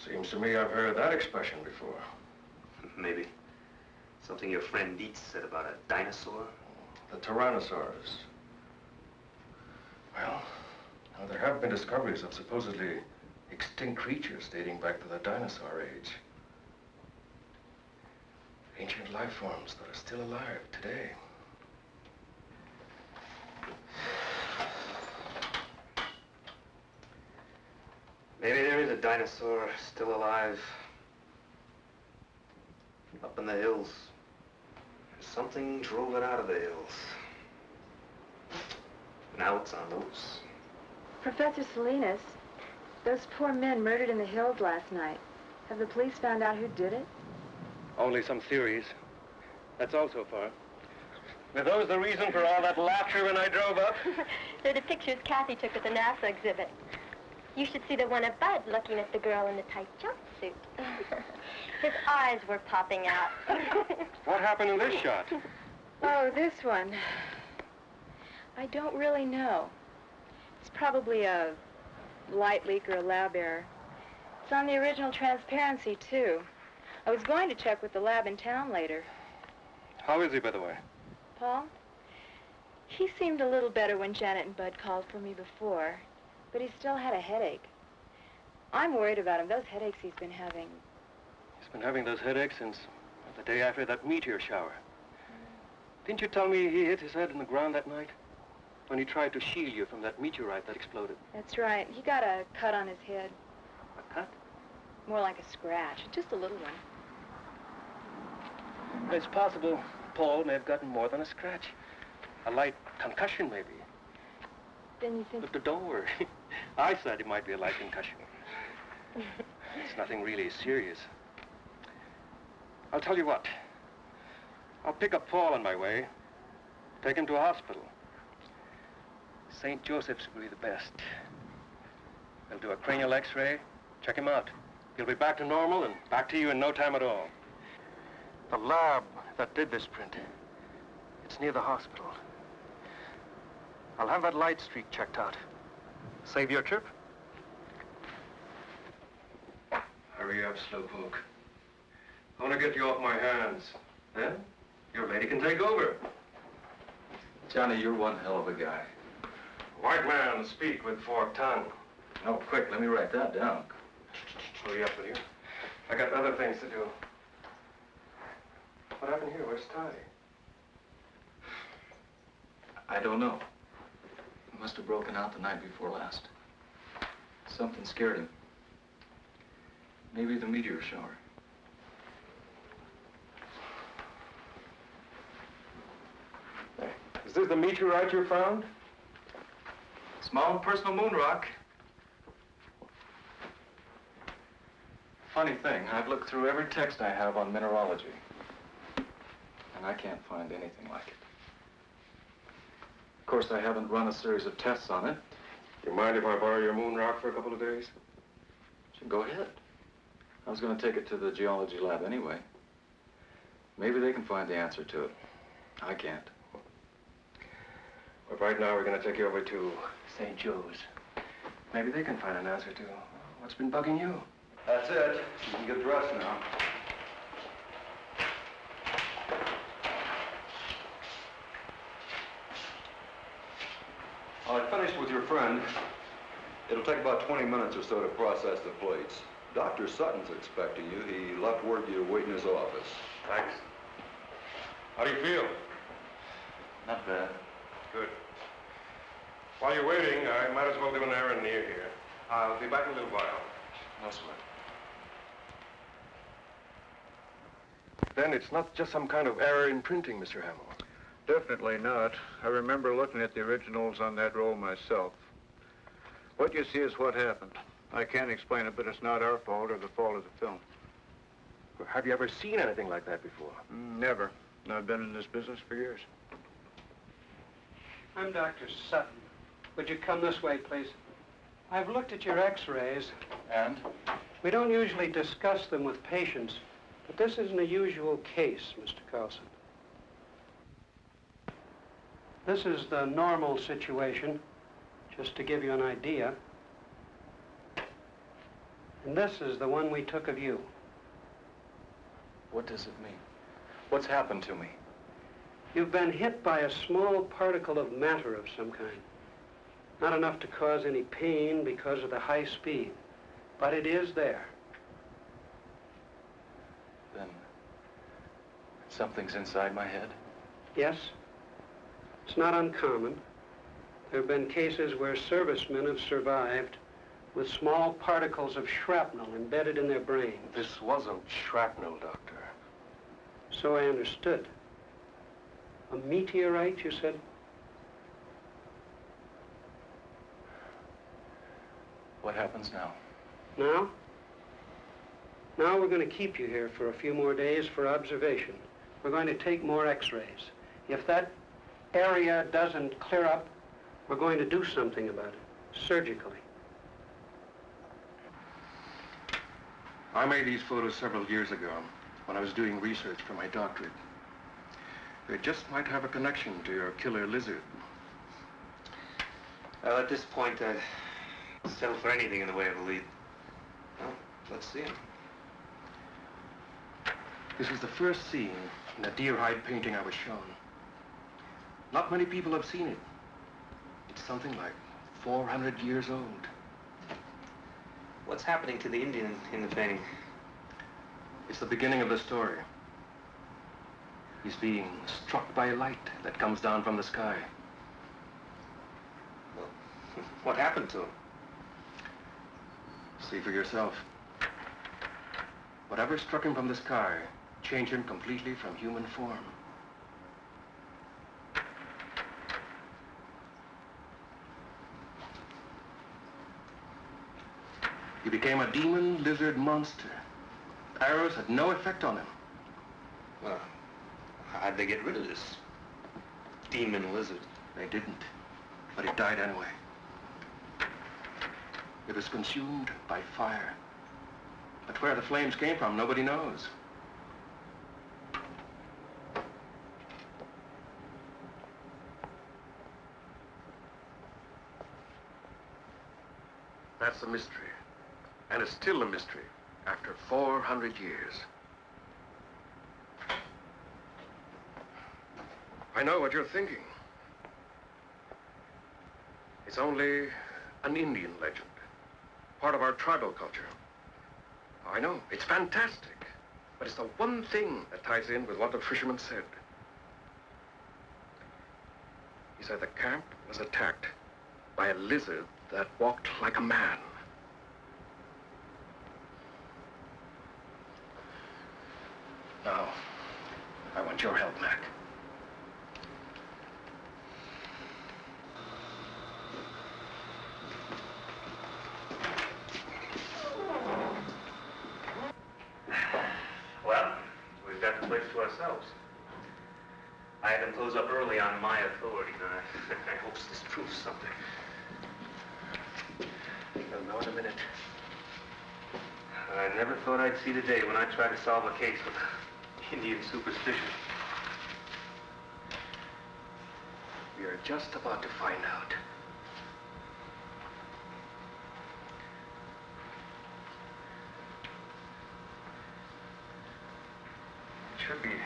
Seems to me I've heard that expression before. Maybe. Something your friend Dietz said about a dinosaur? The Tyrannosaurus. Well, now there have been discoveries of supposedly extinct creatures dating back to the dinosaur age. Ancient life forms that are still alive today. Maybe there is a dinosaur still alive. Up in the hills. Something drove it out of the hills. Now it's on the loose. Professor Salinas, those poor men murdered in the hills last night. Have the police found out who did it? Only some theories. That's all so far. Were those the reason for all that laughter when I drove up? They're the pictures Kathy took at the NASA exhibit. You should see the one of Bud looking at the girl in the tight jumpsuit. His eyes were popping out. What happened in this shot? Oh, this one. I don't really know. It's probably a light leak or a lab error. It's on the original transparency, too. I was going to check with the lab in town later. How is he, by the way? Paul? He seemed a little better when Janet and Bud called for me before, but he still had a headache. I'm worried about him. Those headaches he's been having. He's been having those headaches since the day after that meteor shower. Didn't you tell me he hit his head in the ground that night? When he tried to shield you from that meteorite that exploded. That's right. He got a cut on his head. A cut? More like a scratch. Just a little one. It's possible Paul may have gotten more than a scratch. A light concussion, maybe. Then you think... But don't worry. I said it might be a light concussion. It's nothing really serious. I'll tell you what. I'll pick up Paul on my way. Take him to a hospital. St. Joseph's will be the best. They'll do a cranial x-ray, check him out. He'll be back to normal and back to you in no time at all. The lab that did this print, it's near the hospital. I'll have that light streak checked out. Save your trip? Hurry up, Slowpoke. I want to get you off my hands. Then, your lady can take over. Johnny, you're one hell of a guy. White man, speak with forked tongue. Oh, quick, let me write that down. Hurry up with you. I got other things to do. What happened here? Where's Ty? I don't know. He must have broken out the night before last. Something scared him. Maybe the meteor shower. Hey, is this the meteorite you found? It's my own personal moon rock. Funny thing, I've looked through every text I have on mineralogy, and I can't find anything like it. Of course, I haven't run a series of tests on it. Do you mind if I borrow your moon rock for a couple of days? Sure, go ahead. I was going to take it to the geology lab anyway. Maybe they can find the answer to it. I can't. But right now, we're going to take you over to St. Joe's. Maybe they can find an answer to what's been bugging you. That's it. You can get dressed now. I finished with your friend. It'll take about 20 minutes or so to process the plates. Dr. Sutton's expecting you. He left word you to wait in his office. Thanks. How do you feel? Not bad. Good. While you're waiting, I might as well do an errand near here. I'll be back in a little while. No sweat. Then it's not just some kind of error in printing, Mr. Hamill. Definitely not. I remember looking at the originals on that roll myself. What you see is what happened. I can't explain it, but it's not our fault or the fault of the film. Have you ever seen anything like that before? Never. I've been in this business for years. I'm Dr. Sutton. Would you come this way, please? I've looked at your x-rays. And? We don't usually discuss them with patients, but this isn't a usual case, Mr. Carlson. This is the normal situation, just to give you an idea. And this is the one we took of you. What does it mean? What's happened to me? You've been hit by a small particle of matter of some kind. Not enough to cause any pain because of the high speed, but it is there. Then something's inside my head? Yes. It's not uncommon. There have been cases where servicemen have survived with small particles of shrapnel embedded in their brains. This wasn't shrapnel, Doctor. So I understood. A meteorite, you said? What happens now? Now? Now we're going to keep you here for a few more days for observation. We're going to take more x-rays. If that area doesn't clear up, we're going to do something about it, surgically. I made these photos several years ago when I was doing research for my doctorate. They just might have a connection to your killer lizard. Well, at this point, I'd settle for anything in the way of a lead. Well, let's see him. This is the first scene in a deer hide painting I was shown. Not many people have seen it. It's something like 400 years old. What's happening to the Indian in the painting? It's the beginning of the story. He's being struck by a light that comes down from the sky. Well, what happened to him? See for yourself. Whatever struck him from the sky changed him completely from human form. He became a demon lizard monster. Arrows had no effect on him. Well, how'd they get rid of this demon lizard? They didn't, but it died anyway. It was consumed by fire. But where the flames came from, nobody knows. That's a mystery. And it's still a mystery after 400 years. I know what you're thinking. It's only an Indian legend, part of our tribal culture. I know, it's fantastic, but it's the one thing that ties in with what the fisherman said. He said the camp was attacked by a lizard that walked like a man. Now, I want your help, Mac. Well, we've got the place to ourselves. I had them close up early on my authority, and I hope this proves something. You'll know in a minute. I never thought I'd see the day when I tried to solve a case with Indian superstition. We are just about to find out. It should be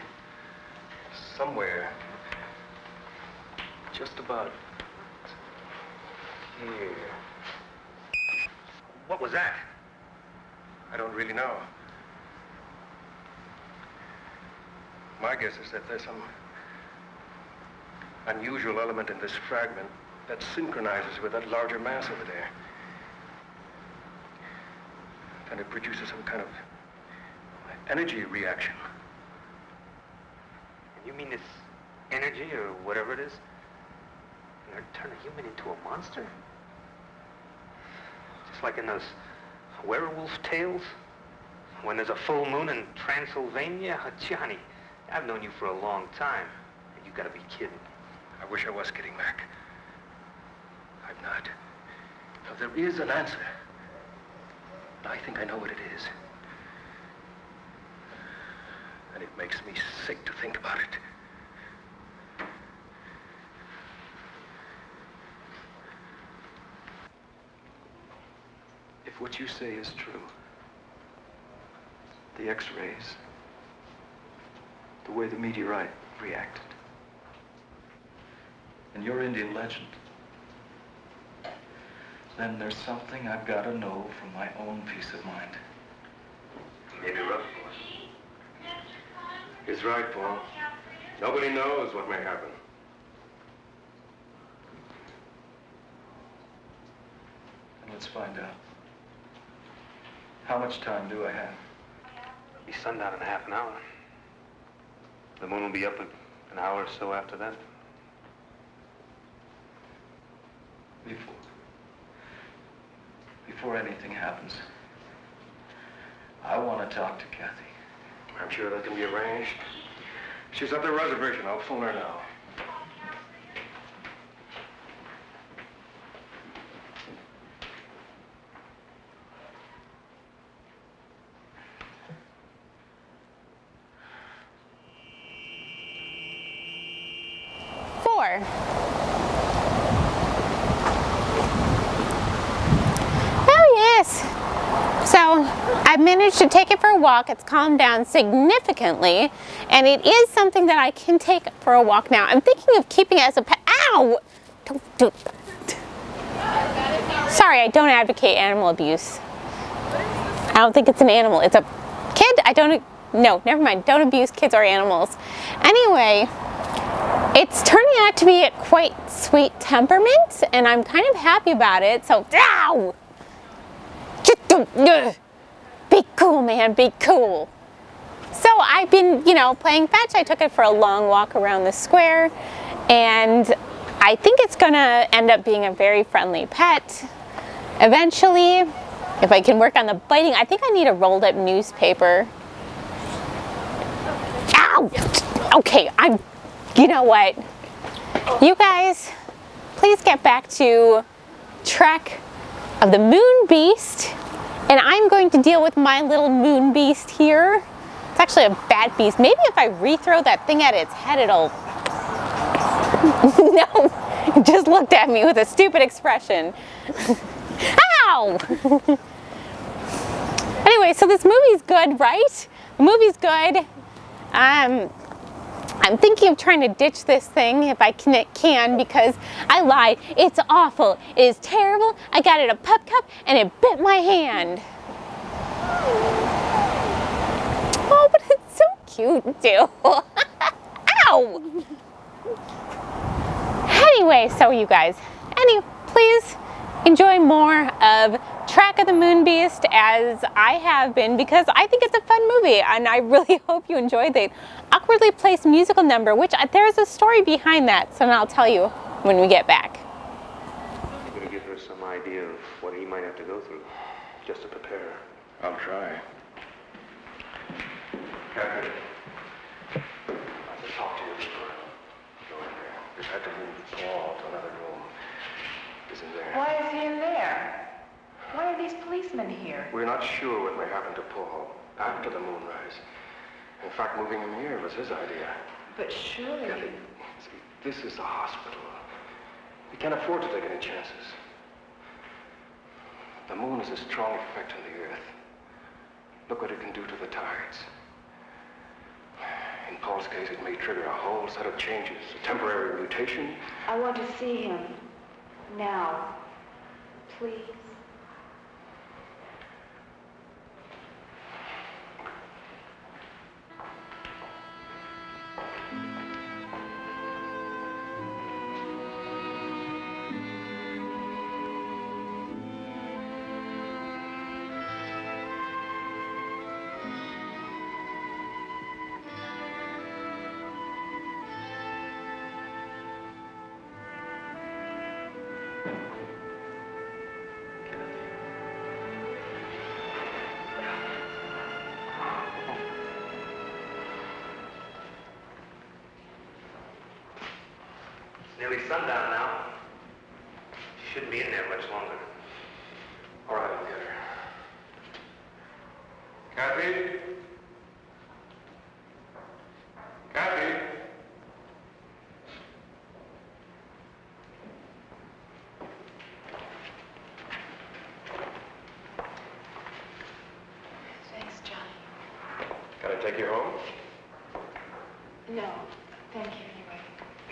somewhere just about here. What was that? I don't really know. My guess is that there's some unusual element in this fragment that synchronizes with that larger mass over there. And it produces some kind of energy reaction. You mean this energy, or whatever it is, gonna turn a human into a monster? Just like in those werewolf tales? When there's a full moon in Transylvania? Johnny, I've known you for a long time, and you gotta be kidding. I wish I was kidding, Mac. I'm not. Now, there is an answer. And I think I know what it is. And it makes me sick to think about it. If what you say is true, the X-rays, the way the meteorite reacted, and your Indian legend, then there's something I've got to know for my own peace of mind. Maybe rough. He's right, Paul. Nobody knows what may happen. And let's find out. How much time do I have? Be sundown in half an hour. The moon will be up in an hour or so after that. Before anything happens, I want to talk to Kathy. I'm sure that can be arranged. She's at the reservation. I'll phone her now. I've managed to take it for a walk. It's calmed down significantly, and it is something that I can take for a walk now. I'm thinking of keeping it as a pet. Ow! Don't do Sorry, I don't advocate animal abuse. I don't think it's an animal. It's a kid. No, never mind. Don't abuse kids or animals. Anyway, it's turning out to be a quite sweet temperament, and I'm kind of happy about it. So, ow! Be cool, man, be cool. So I've been, playing fetch. I took it for a long walk around the square, and I think it's gonna end up being a very friendly pet. Eventually, if I can work on the biting, I think I need a rolled up newspaper. Ow! Okay, you know what? You guys, please get back to Trek of the Moon Beast, and I'm going to deal with my little moon beast here. It's actually a bad beast. Maybe if I rethrow that thing at its head, it'll... No, it just looked at me with a stupid expression. Ow! Anyway, so this movie's good, right? The movie's good. I'm thinking of trying to ditch this thing if I can, because I lied. It's awful. It is terrible. I got it a pup cup and it bit my hand. Oh, but it's so cute too. Ow! Anyway, so you guys, please enjoy more of Track of the Moon Beast as I have been, because I think it's a fun movie and I really hope you enjoyed the awkwardly placed musical number, which there's a story behind that, so I'll tell you when we get back. I'm going to give her some idea of what he might have to go through, just to prepare her. I'll try. Captain, I have to talk to you before I go in there. Just had to move Paul to another room. He's in there. Why is he in there? Why are these policemen here? We're not sure what may happen to Paul after the moonrise. In fact, moving him here was his idea. But surely... Kathy, see, this is a hospital. We can't afford to take any chances. The moon is a strong effect on the Earth. Look what it can do to the tides. In Paul's case, it may trigger a whole set of changes. A temporary mutation. I want to see him. Now. Please. Nearly sundown now. She shouldn't be in there much longer. All right, I'll get her. Kathy? Kathy? Thanks, Johnny. Can I take you home? No, thank you anyway.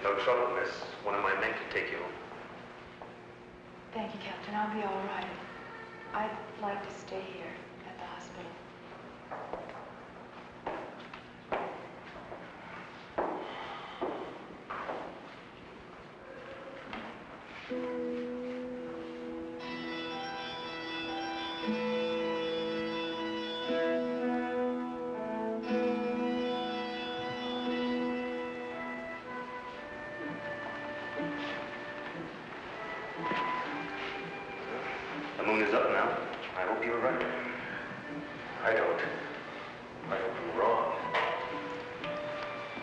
No trouble, miss. One of my men can take you home. Thank you, Captain. I'll be all right. I'd like to stay here at the hospital. The moon is up now. I hope you were right. I don't. I hope I'm wrong.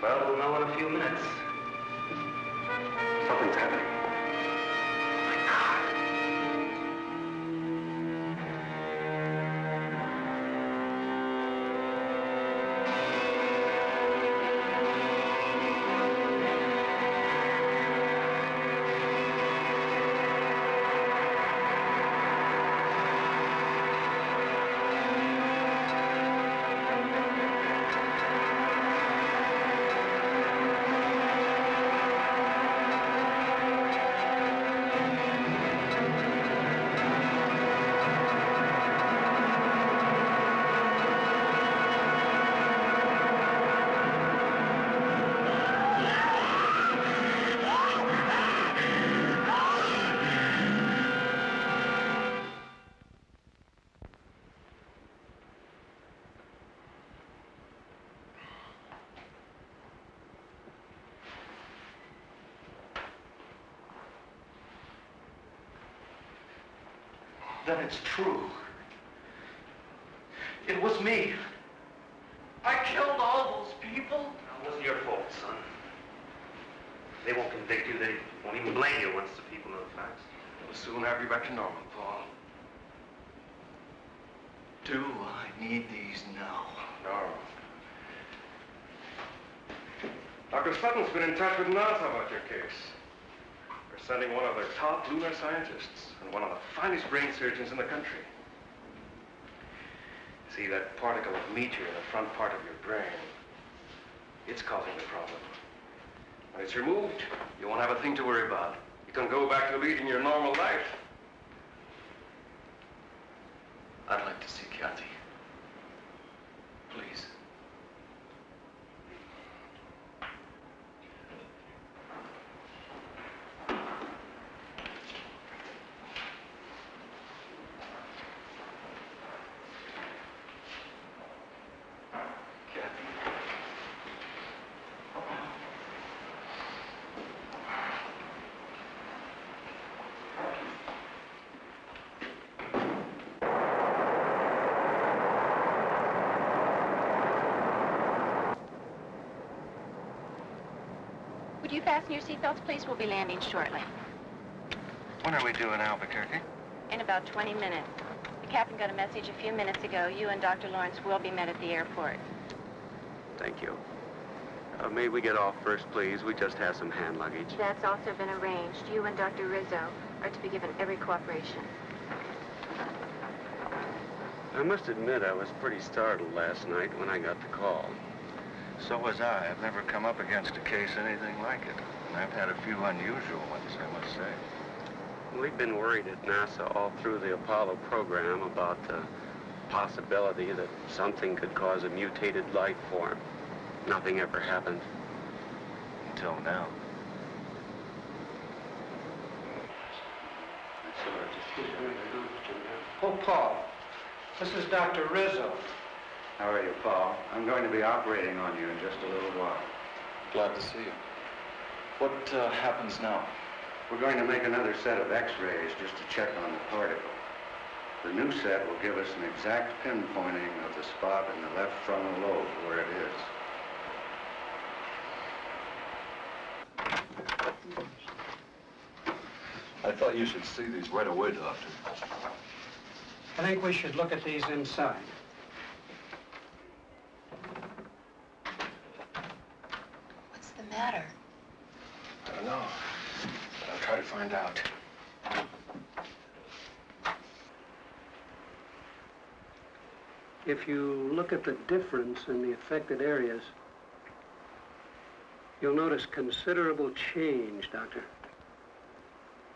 Well, we'll know in a few minutes. Something's happening. Then it's true. It was me. I killed all those people. It wasn't your fault, son. They won't convict you. They won't even blame you once the people know the facts. We'll soon have you back to normal, Paul. Do I need these now? No. Dr. Sutton's been in touch with NASA about your case. They're sending one of their top lunar scientists and one of the finest brain surgeons in the country. See, that particle of meteor in the front part of your brain, it's causing the problem. When it's removed, you won't have a thing to worry about. You can go back to leading your normal life. I'd like to see Kathy. Please. Would you fasten your seatbelts, please? We'll be landing shortly. When are we due in Albuquerque? In about 20 minutes. The captain got a message a few minutes ago. You and Dr. Lawrence will be met at the airport. Thank you. May we get off first, please? We just have some hand luggage. That's also been arranged. You and Dr. Rizzo are to be given every cooperation. I must admit I was pretty startled last night when I got the call. So was I. I've never come up against a case anything like it. And I've had a few unusual ones, I must say. We've been worried at NASA all through the Apollo program about the possibility that something could cause a mutated life form. Nothing ever happened. Until now. Oh, Paul, this is Dr. Rizzo. How are you, Paul? I'm going to be operating on you in just a little while. Glad to see you. What happens now? We're going to make another set of x-rays just to check on the particle. The new set will give us an exact pinpointing of the spot in the left frontal lobe where it is. thought you should see these right away, Doctor. I think we should look at these inside. What's the matter? I don't know, but I'll try to find out. If you look at the difference in the affected areas, you'll notice considerable change, Doctor.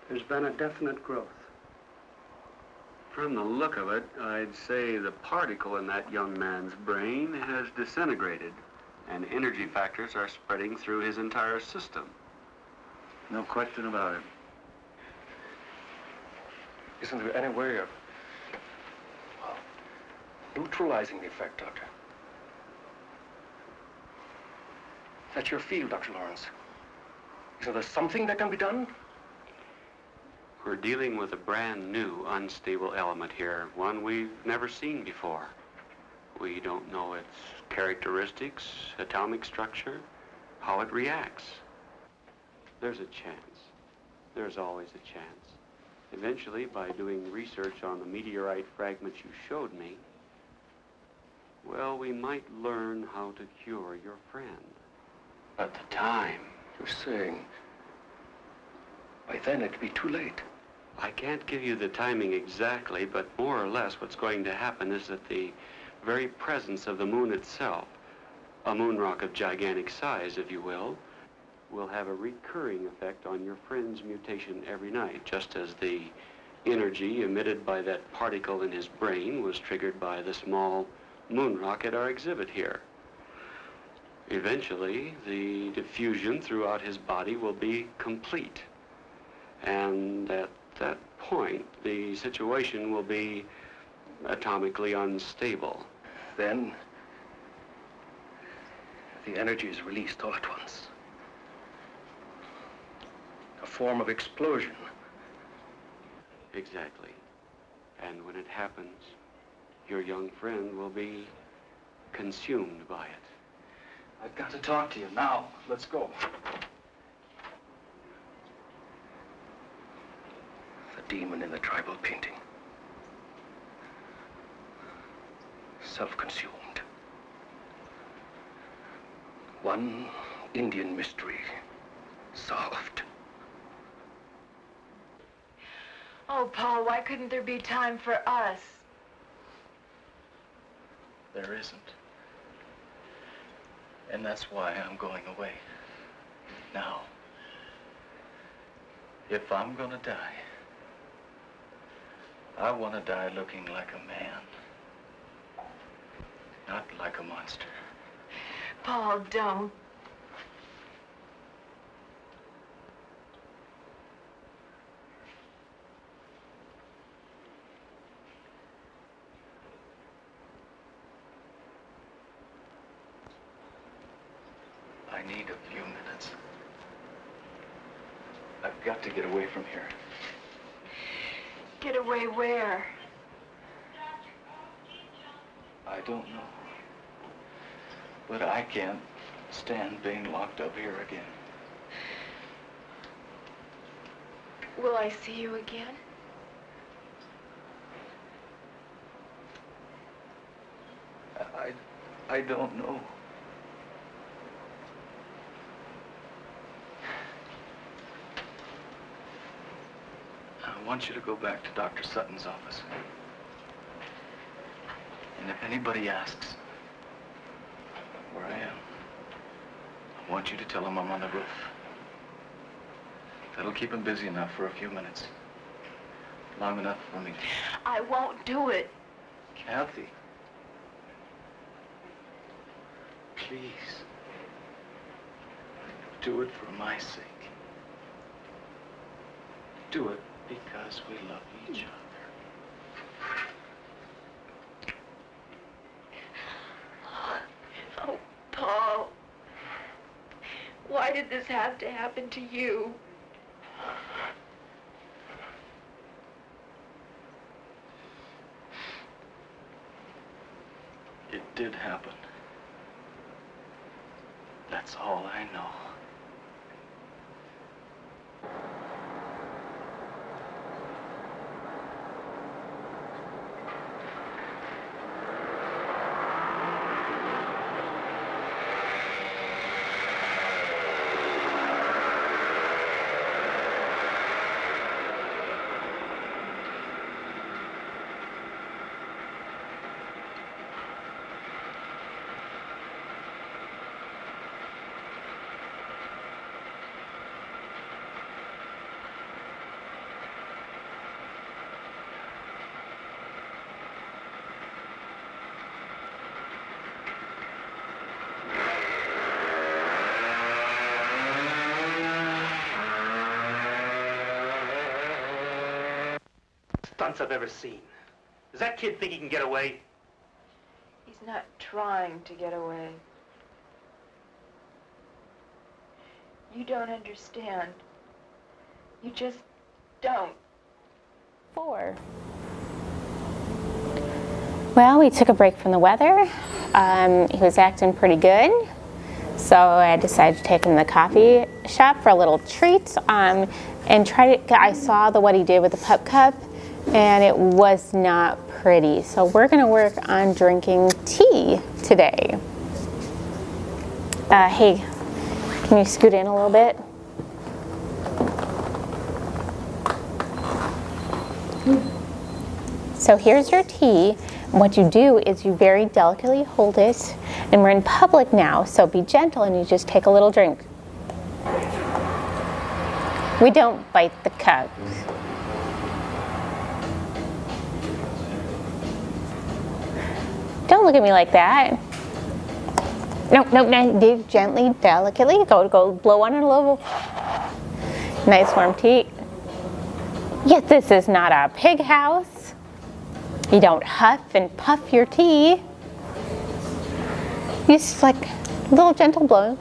There's been a definite growth. From the look of it, I'd say the particle in that young man's brain has disintegrated, and energy factors are spreading through his entire system. No question about it. Isn't there any way of neutralizing the effect, Doctor? That's your field, Dr. Lawrence. Isn't there something that can be done? We're dealing with a brand new unstable element here, one we've never seen before. We don't know its characteristics, atomic structure, how it reacts. There's a chance. There's always a chance. Eventually, by doing research on the meteorite fragments you showed me, well, we might learn how to cure your friend. At the time, you're saying, by then it'd be too late. I can't give you the timing exactly, but more or less what's going to happen is that the very presence of the moon itself, a moon rock of gigantic size, if you will have a recurring effect on your friend's mutation every night, just as the energy emitted by that particle in his brain was triggered by the small moon rock at our exhibit here. Eventually, the diffusion throughout his body will be complete. And at that point, the situation will be atomically unstable. Then, the energy is released all at once. A form of explosion. Exactly. And when it happens, your young friend will be consumed by it. I've got to talk to you now. Let's go. The demon in the tribal painting. Self-consumed. One Indian mystery solved. Oh, Paul, why couldn't there be time for us? There isn't. And that's why I'm going away. Now, if I'm gonna die, I want to die looking like a man, not like a monster. Paul, don't. I need a few minutes. I've got to get away from here. Get away where? I don't know. But I can't stand being locked up here again. Will I see you again? I don't know. I want you to go back to Dr. Sutton's office. And if anybody asks where I am, I want you to tell them I'm on the roof. That'll keep him busy enough for a few minutes. Long enough for me. I won't do it. Kathy. Please. Do it for my sake. Do it because we love each other. Oh, Paul. Why did this have to happen to you? It did happen. That's all I know. dunce I've ever seen. Does that kid think he can get away? He's not trying to get away. You don't understand. You just don't. 4. Well, we took a break from the weather. He was acting pretty good. So I decided to take him to the coffee shop for a little treat and I saw what he did with the pup cup, and it was not pretty. So we're going to work on drinking tea today. Hey, can you scoot in a little bit? So here's your tea. What you do is you very delicately hold it, and we're in public now, so be gentle and you just take a little drink. We don't bite the cup. Don't look at me like that. No, do gently, delicately. Go blow on it a little. Nice warm tea. Yet this is not a pig house. You don't huff and puff your tea. You just like a little gentle blow.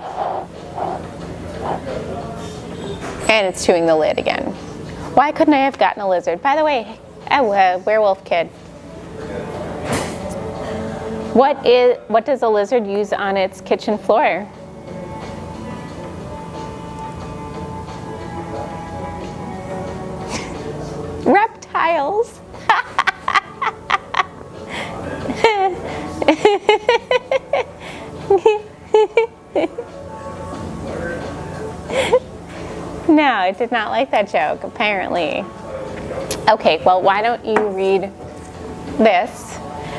And it's chewing the lid again. Why couldn't I have gotten a lizard? By the way, werewolf kid. What does a lizard use on its kitchen floor? Reptiles. No, I did not like that joke, apparently. Okay, well, why don't you read this?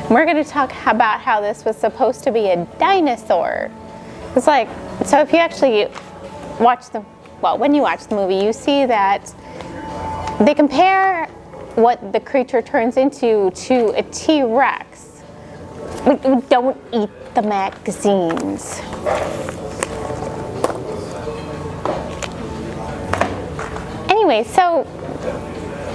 We're going to talk about how this was supposed to be a dinosaur. It's like, so if you actually watch when you watch the movie, you see that they compare what the creature turns into to a T-Rex. We don't eat the magazines. Anyway, so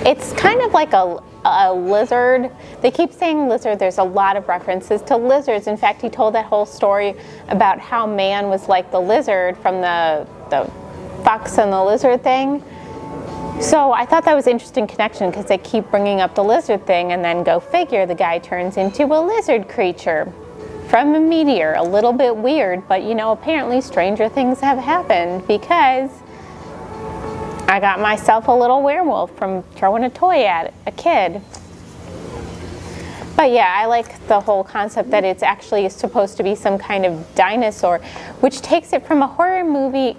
it's kind of like a lizard. They keep saying lizard. There's a lot of references to lizards. In fact, he told that whole story about how man was like the lizard from the fox and the lizard thing. So I thought that was an interesting connection because they keep bringing up the lizard thing, and then go figure, the guy turns into a lizard creature from a meteor. A little bit weird, but apparently stranger things have happened because I got myself a little werewolf from throwing a toy at a kid. But yeah, I like the whole concept that it's actually supposed to be some kind of dinosaur, which takes it from a horror movie.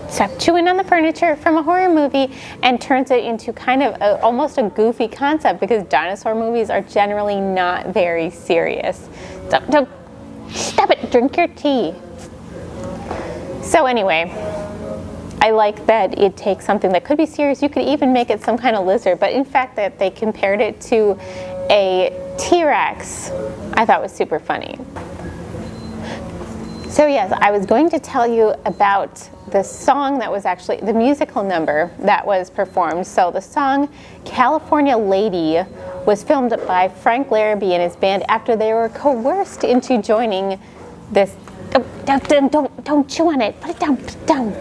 Stop chewing on the furniture, from a horror movie, and turns it into kind of almost a goofy concept, because dinosaur movies are generally not very serious. Stop it, drink your tea. So anyway, I like that it takes something that could be serious. You could even make it some kind of lizard, but in fact that they compared it to a T-Rex, I thought was super funny. So yes, I was going to tell you about the song that was actually, the musical number that was performed. So the song California Lady was filmed by Frank Larrabee and his band after they were coerced into joining this, don't chew on it, put it down.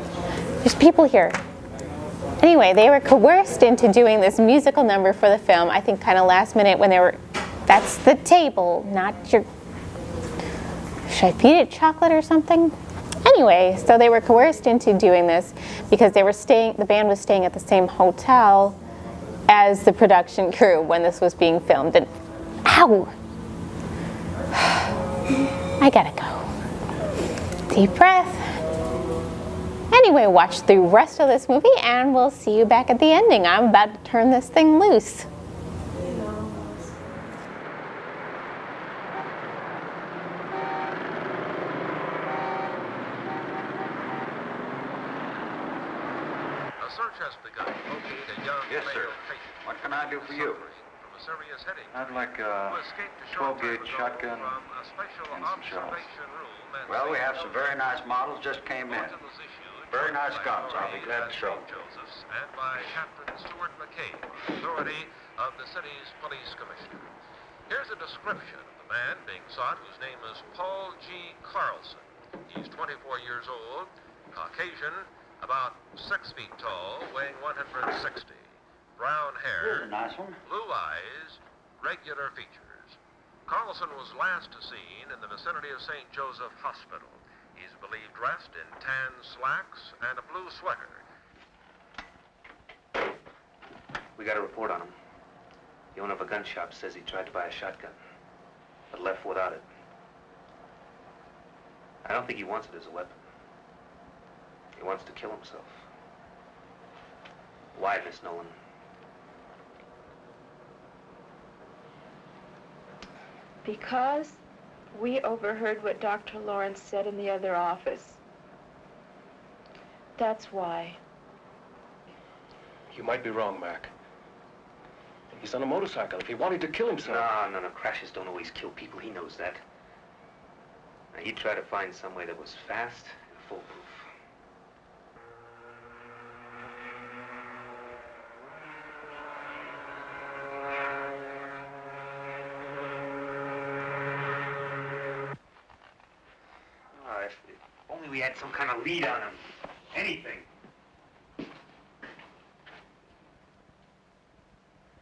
There's people here. Anyway, they were coerced into doing this musical number for the film, I think kind of last minute when that's the table, not your, should I feed it chocolate or something? Anyway, so they were coerced into doing this because the band was staying at the same hotel as the production crew when this was being filmed. And ow! I gotta go. Deep breath. Anyway, watch the rest of this movie and we'll see you back at the ending. I'm about to turn this thing loose. A search has begun to locate a young Yes, sir. male patient What can I do for you? from a serious headache. I'd like Who a escaped a short time 12-gauge ago shotgun from a special and some shells. observation room at Well, we St. have some very nice models just came in. Bulletin was issued Very nice guns. I'll be glad to show. St. Joseph's and by Captain Stuart McCabe, authority of the city's police commissioner. Here's a description of the man being sought, whose name is Paul G. Carlson. He's 24 years old, Caucasian, about 6 feet tall, weighing 160. Brown hair, blue eyes, regular features. Carlson was last seen in the vicinity of St. Joseph Hospital. He's believed dressed in tan slacks and a blue sweater. We got a report on him. The owner of a gun shop says he tried to buy a shotgun, but left without it. I don't think he wants it as a weapon. He wants to kill himself. Why, Miss Nolan? Because we overheard what Dr. Lawrence said in the other office. That's why. You might be wrong, Mac. He's on a motorcycle. If he wanted to kill himself... No. Crashes don't always kill people. He knows that. Now, he'd try to find some way that was fast and foolproof. If only we had some kind of lead on him. Anything.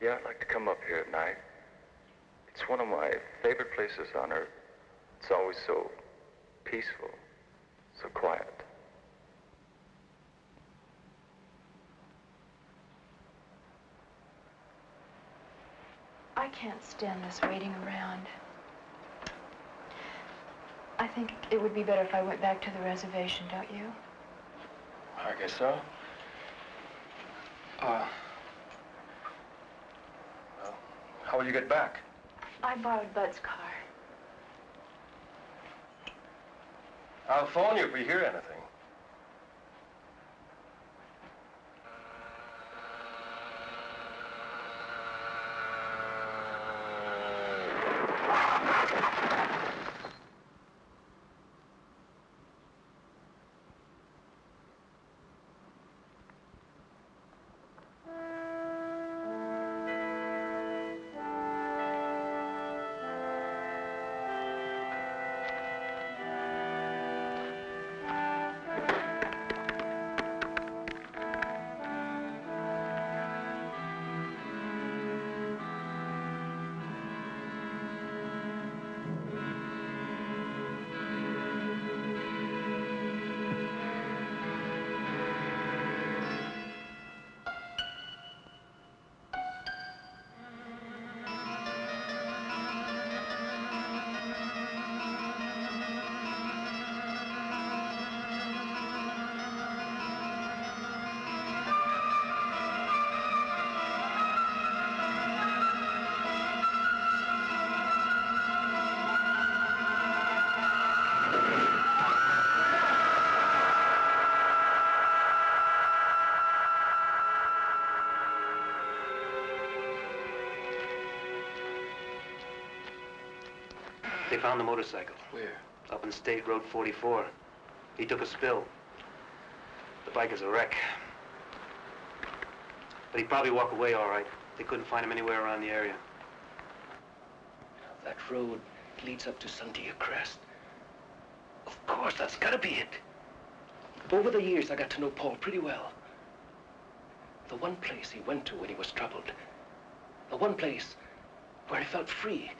Yeah, I'd like to come up here at night. It's one of my favorite places on Earth. It's always so peaceful, so quiet. I can't stand this waiting around. I think it would be better if I went back to the reservation, don't you? I guess so. Well, how will you get back? I borrowed Bud's car. I'll phone you if we hear anything. They found the motorcycle. Where? Up in State Road 44. He took a spill. The bike is a wreck. But he'd probably walk away all right. They couldn't find him anywhere around the area. That road leads up to Sandia Crest. Of course, that's gotta be it. Over the years, I got to know Paul pretty well. The one place he went to when he was troubled, the one place where he felt free,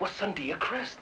was Sandia Crest.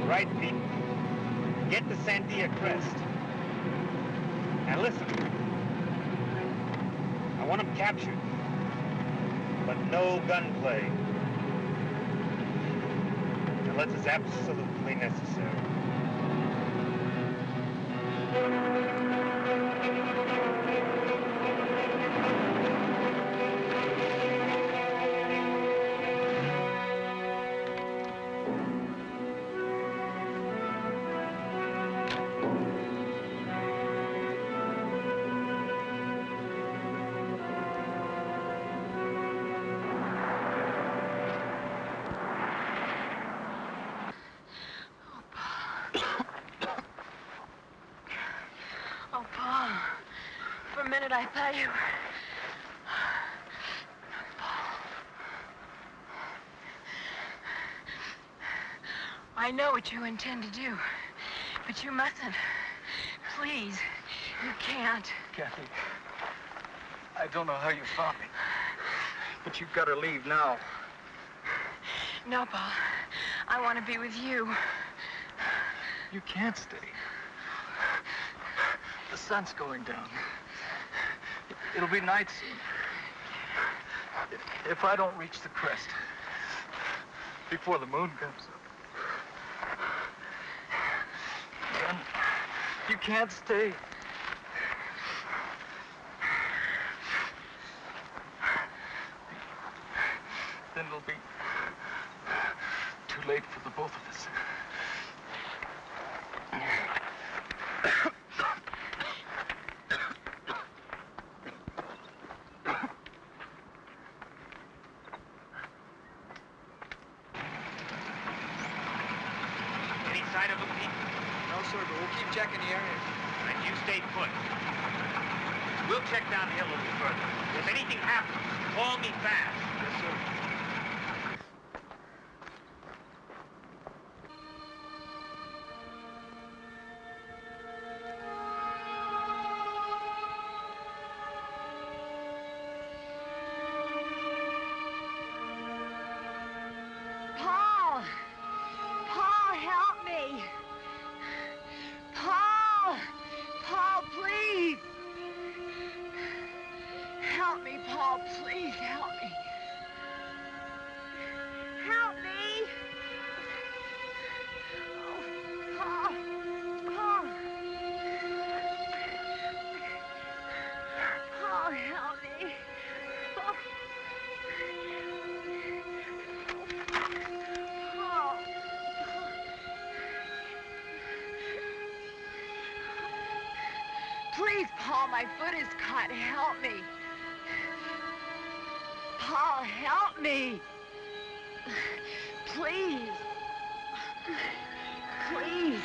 Right, Pete. Get to Sandia Crest. Now listen. I want them captured, but no gunplay. Unless it's absolutely necessary. Oh, Paul. For a minute, I thought you were... I know what you intend to do, but you mustn't. Please, you can't. Kathy, I don't know how you found me, but you've got to leave now. No, Paul. I want to be with you. You can't stay. The sun's going down. It'll be night soon. If I don't reach the crest before the moon comes up, then you can't stay. Then it'll be too late for the both of us. Any sight of them, Pete? No, sir, but we'll keep checking the area. And you stay put. We'll check down the hill a little further. If anything happens, call me fast. Yes, sir. Paul! Paul, help me! Paul! Paul, please! Help me, Paul, please help me. Help me! Oh, Paul! Paul! Paul, help me! Oh. Paul! Please, Paul, my foot is caught. Help me. Paul, help me. Please. Please.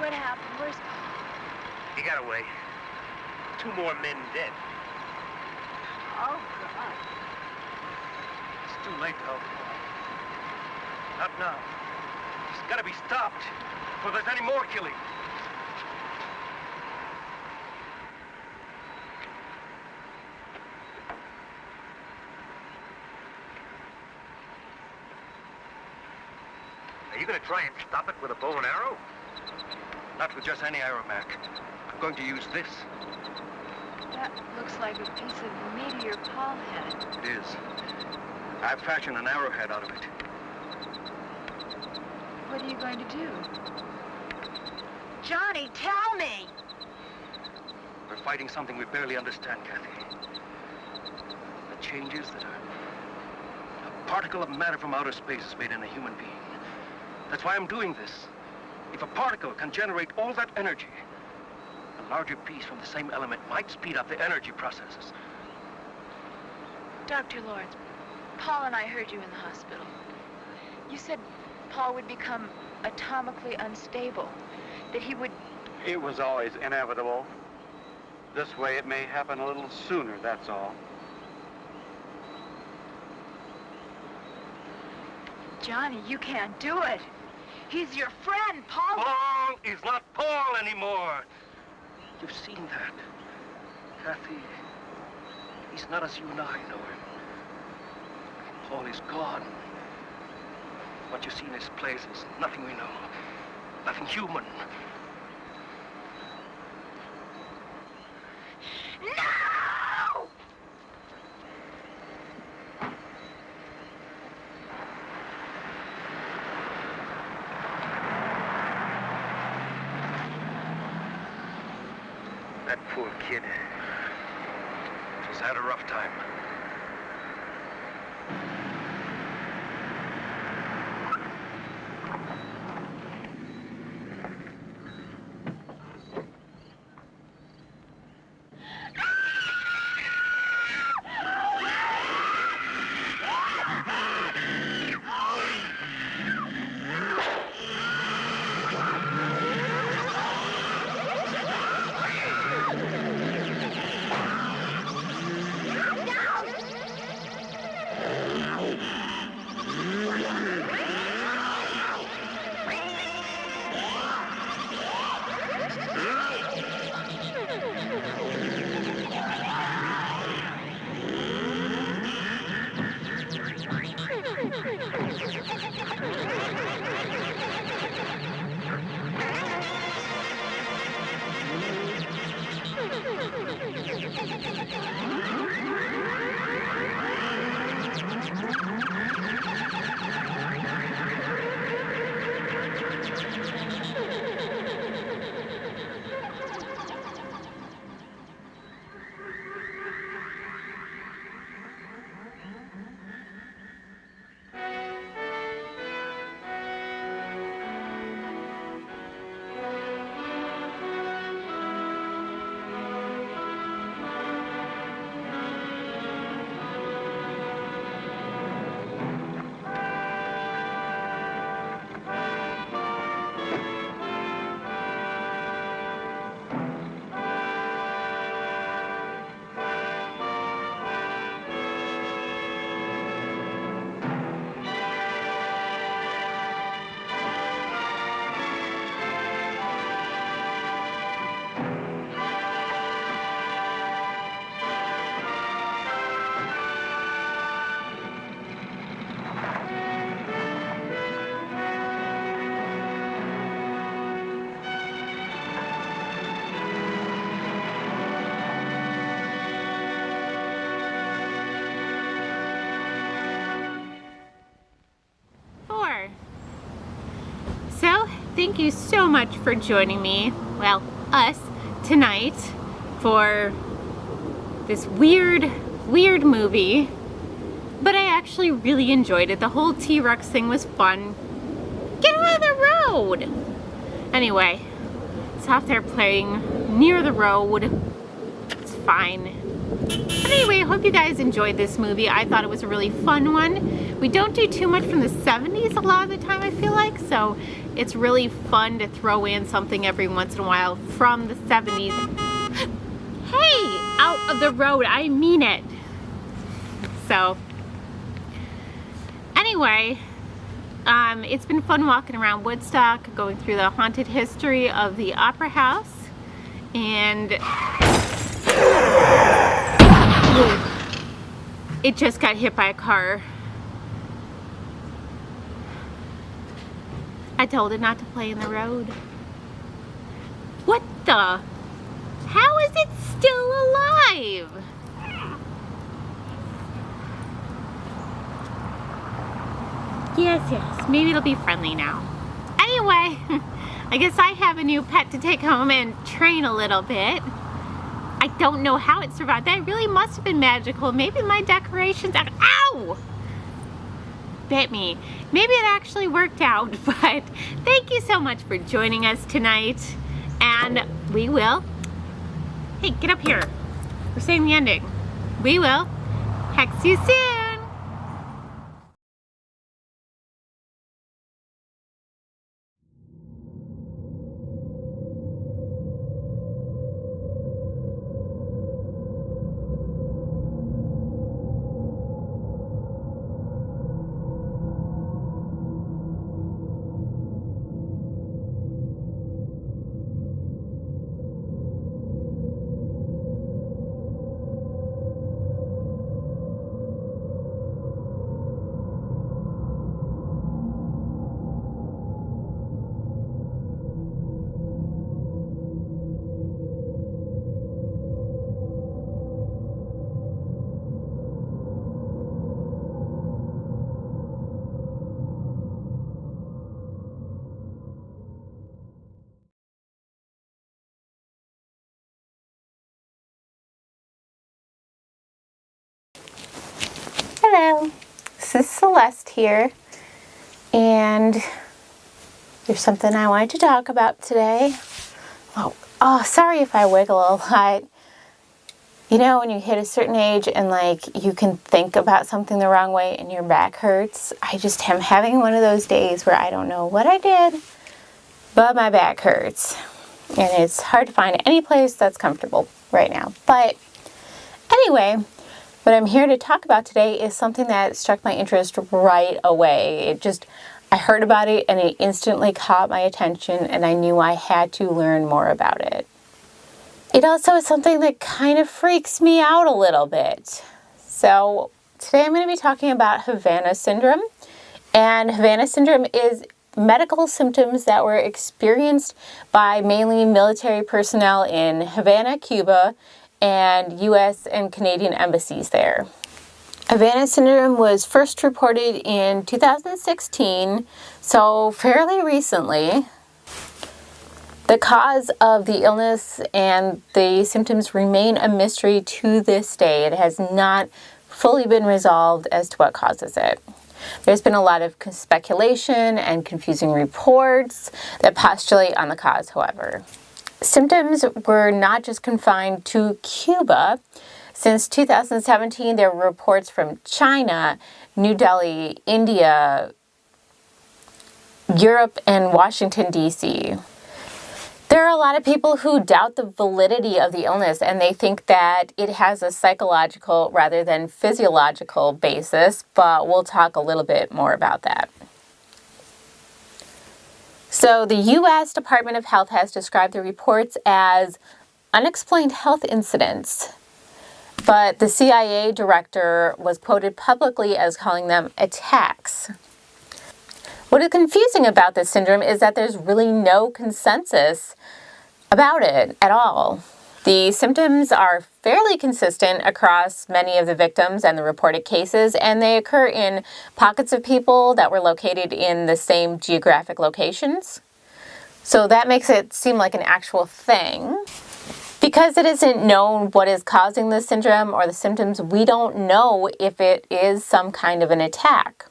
What happened? Where's Paul? He got away. 2 more men dead. Oh, God. It's too late to help Paul. Not now. He's got to be stopped before there's any more killing. Are you going to try and stop it with a bow and arrow? Not with just any arrow, Mac. I'm going to use this. That looks like a piece of meteor Paul had. It is. I've fashioned an arrowhead out of it. What are you going to do? Johnny, tell me! We're fighting something we barely understand, Kathy. The changes that a particle of matter from outer space has made in a human being. That's why I'm doing this. If a particle can generate all that energy, a larger piece from the same element might speed up the energy processes. Dr. Lawrence, Paul and I heard you in the hospital. You said Paul would become atomically unstable, that he would... It was always inevitable. This way it may happen a little sooner, that's all. Johnny, you can't do it. He's your friend, Paul. Paul is not Paul anymore. You've seen that. Kathy, he's not as you and I know him. Paul is gone. What you see in his place is nothing we know. Nothing human. No! That poor kid. He's had a rough time. Thank you so much for joining me, well, us, tonight for this weird movie. But I actually really enjoyed it. The whole T-Rex thing was fun. Get out of the road! Anyway, it's out there playing near the road. It's fine. But anyway, I hope you guys enjoyed this movie. I thought it was a really fun one. We don't do too much from the 70s a lot of the time, I feel like, so it's really fun to throw in something every once in a while from the 70s. Hey, out of the road, I mean it. So, anyway, it's been fun walking around Woodstock, going through the haunted history of the Opera House, and it just got hit by a car. I told it not to play in the road. What the? How is it still alive? Yes, maybe it'll be friendly now. Anyway, I guess I have a new pet to take home and train a little bit. I don't know how it survived. That really must have been magical. Maybe my decorations, ow! Bit me. Maybe it actually worked out, but thank you so much for joining us tonight. And we will, hey, get up here. We're saying the ending. We will hex you soon. Hello, this is Celeste here, and there's something I wanted to talk about today. Oh, sorry if I wiggle a lot. You know, when you hit a certain age and like you can think about something the wrong way and your back hurts, I just am having one of those days where I don't know what I did, but my back hurts. And it's hard to find any place that's comfortable right now. But anyway, what I'm here to talk about today is something that struck my interest right away. I heard about it and it instantly caught my attention, and I knew I had to learn more about it. It also is something that kind of freaks me out a little bit. So today I'm going to be talking about Havana syndrome. And Havana syndrome is medical symptoms that were experienced by mainly military personnel in Havana, Cuba, and U.S. and Canadian embassies there. Havana syndrome was first reported in 2016, so fairly recently. The cause of the illness and the symptoms remain a mystery to this day. It has not fully been resolved as to what causes it. There's been a lot of speculation and confusing reports that postulate on the cause, however. Symptoms were not just confined to Cuba. Since 2017, there were reports from China, New Delhi, India, Europe, and Washington, D.C. There are a lot of people who doubt the validity of the illness, and they think that it has a psychological rather than physiological basis, but we'll talk a little bit more about that. So the U.S. Department of Health has described the reports as unexplained health incidents, but the CIA director was quoted publicly as calling them attacks. What is confusing about this syndrome is that there's really no consensus about it at all. The symptoms are fairly consistent across many of the victims and the reported cases, and they occur in pockets of people that were located in the same geographic locations. So that makes it seem like an actual thing. Because it isn't known what is causing this syndrome or the symptoms, we don't know if it is some kind of an attack.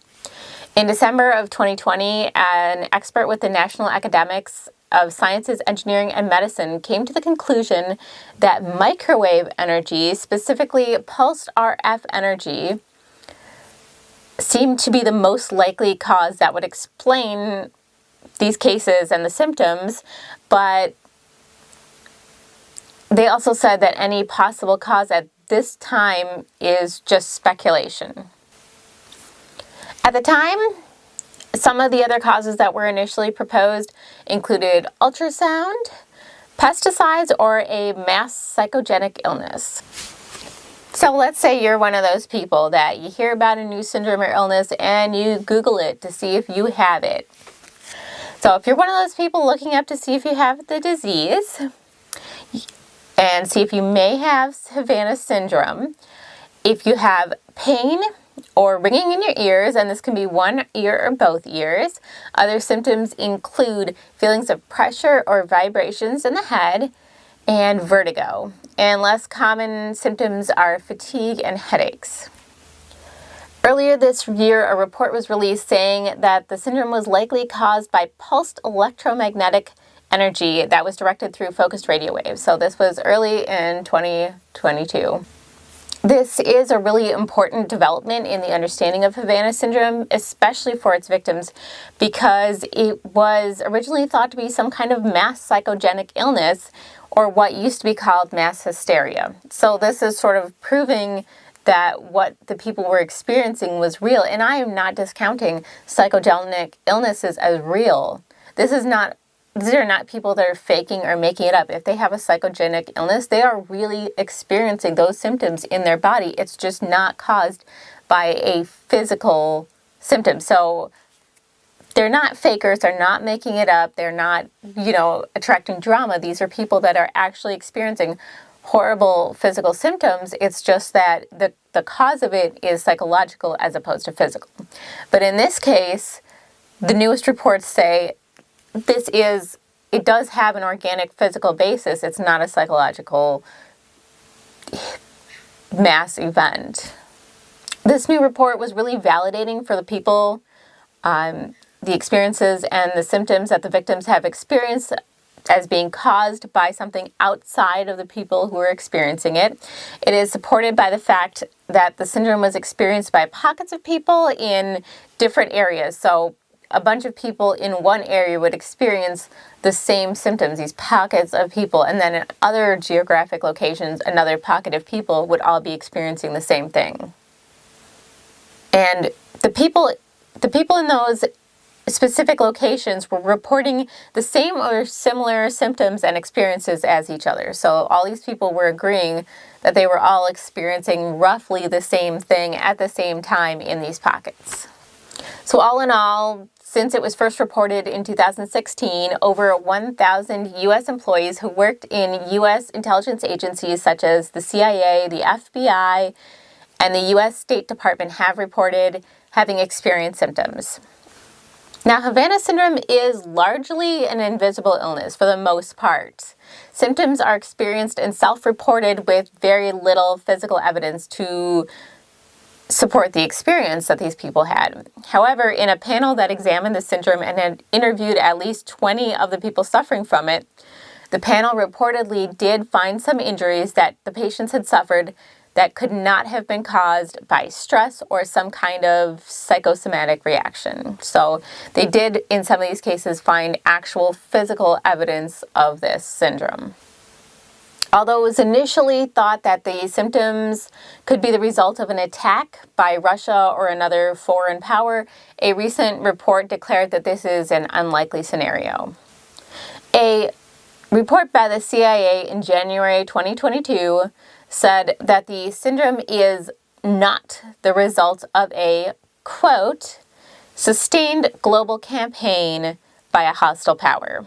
In December of 2020, an expert with the National Academics of Sciences, Engineering, and Medicine came to the conclusion that microwave energy, specifically pulsed RF energy, seemed to be the most likely cause that would explain these cases and the symptoms, but they also said that any possible cause at this time is just speculation. At the time, some of the other causes that were initially proposed included ultrasound, pesticides, or a mass psychogenic illness. So let's say you're one of those people that you hear about a new syndrome or illness and you Google it to see if you have it. So if you're one of those people looking up to see if you have the disease and see if you may have Havana syndrome, if you have pain or ringing in your ears, and this can be one ear or both ears, other symptoms include feelings of pressure or vibrations in the head, and vertigo. And less common symptoms are fatigue and headaches. Earlier this year, a report was released saying that the syndrome was likely caused by pulsed electromagnetic energy that was directed through focused radio waves. So this was early in 2022. This is a really important development in the understanding of Havana syndrome, especially for its victims, because it was originally thought to be some kind of mass psychogenic illness, or what used to be called mass hysteria. So this is sort of proving that what the people were experiencing was real. And I am not discounting psychogenic illnesses as real. These are not people that are faking or making it up. If they have a psychogenic illness, they are really experiencing those symptoms in their body. It's just not caused by a physical symptom. So they're not fakers, they're not making it up, they're not, attracting drama. These are people that are actually experiencing horrible physical symptoms. It's just that the cause of it is psychological as opposed to physical. But in this case, the newest reports say it does have an organic physical basis. It's not a psychological mass event. This new report was really validating for the people, the experiences and the symptoms that the victims have experienced as being caused by something outside of the people who are experiencing it. It is supported by the fact that the syndrome was experienced by pockets of people in different areas. So a bunch of people in one area would experience the same symptoms, these pockets of people, and then in other geographic locations, another pocket of people would all be experiencing the same thing. And the people in those specific locations were reporting the same or similar symptoms and experiences as each other. So all these people were agreeing that they were all experiencing roughly the same thing at the same time in these pockets. So all in all, since it was first reported in 2016, over 1,000 U.S. employees who worked in U.S. intelligence agencies such as the CIA, the FBI, and the U.S. State Department have reported having experienced symptoms. Now, Havana syndrome is largely an invisible illness for the most part. Symptoms are experienced and self-reported with very little physical evidence to support the experience that these people had. However, in a panel that examined the syndrome and had interviewed at least 20 of the people suffering from it, the panel reportedly did find some injuries that the patients had suffered that could not have been caused by stress or some kind of psychosomatic reaction. So they did, in some of these cases, find actual physical evidence of this syndrome. Although it was initially thought that the symptoms could be the result of an attack by Russia or another foreign power, a recent report declared that this is an unlikely scenario. A report by the CIA in January 2022 said that the syndrome is not the result of a, quote, sustained global campaign by a hostile power.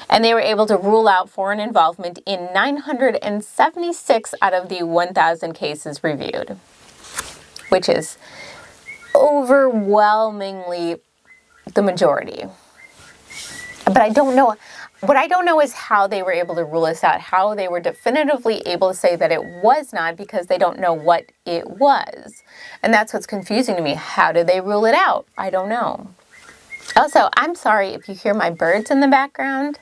And they were able to rule out foreign involvement in 976 out of the 1,000 cases reviewed, which is overwhelmingly the majority. But I don't know. What I don't know is how they were able to rule this out, how they were definitively able to say that it was not, because they don't know what it was. And that's what's confusing to me. How did they rule it out? I don't know. Also, I'm sorry if you hear my birds in the background.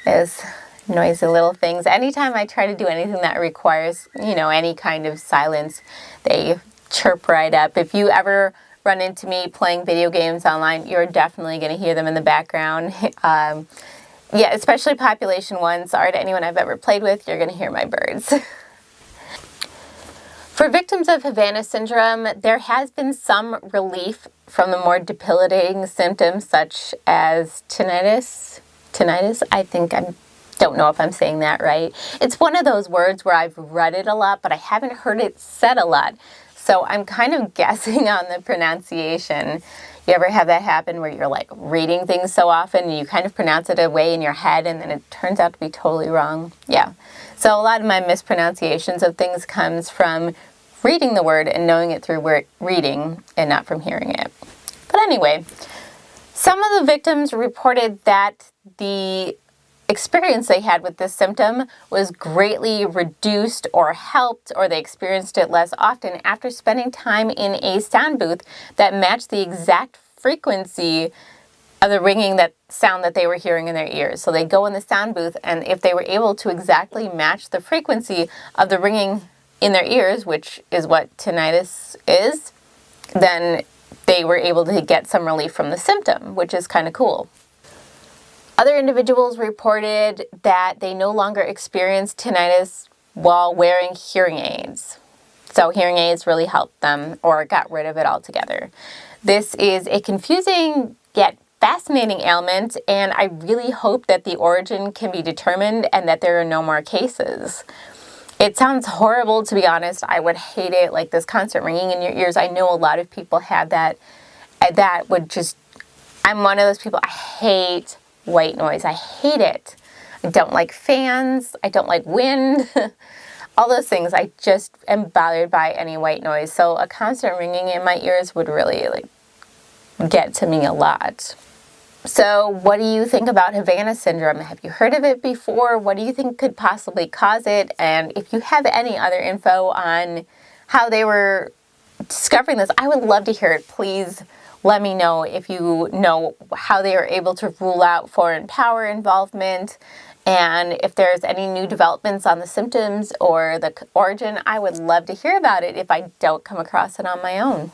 Those noisy little things. Anytime I try to do anything that requires, any kind of silence, they chirp right up. If you ever run into me playing video games online, you're definitely going to hear them in the background. Yeah, especially population ones. Sorry to anyone I've ever played with, you're going to hear my birds. For victims of Havana syndrome, there has been some relief from the more debilitating symptoms such as tinnitus. I think don't know if I'm saying that right. It's one of those words where I've read it a lot, but I haven't heard it said a lot. So I'm kind of guessing on the pronunciation. You ever have that happen where you're like reading things so often and you kind of pronounce it a way in your head and then it turns out to be totally wrong? Yeah. So a lot of my mispronunciations of things comes from reading the word and knowing it through reading and not from hearing it. But anyway, some of the victims reported that the experience they had with this symptom was greatly reduced or helped, or they experienced it less often after spending time in a sound booth that matched the exact frequency of the ringing sound that they were hearing in their ears. So they go in the sound booth, and if they were able to exactly match the frequency of the ringing in their ears, which is what tinnitus is, then they were able to get some relief from the symptom, which is kind of cool. Other individuals reported that they no longer experienced tinnitus while wearing hearing aids. So hearing aids really helped them or got rid of it altogether. This is a confusing yet fascinating ailment, and I really hope that the origin can be determined and that there are no more cases. It sounds horrible, to be honest. I would hate it, like this constant ringing in your ears. I know a lot of people have that. That would just, I'm one of those people, I hate white noise. I hate it. I don't like fans. I don't like wind. All those things. I just am bothered by any white noise. So a constant ringing in my ears would really get to me a lot. So what do you think about Havana syndrome? Have you heard of it before? What do you think could possibly cause it? And if you have any other info on how they were discovering this, I would love to hear it. Please let me know if you know how they are able to rule out foreign power involvement, and if there's any new developments on the symptoms or the origin. I would love to hear about it if I don't come across it on my own.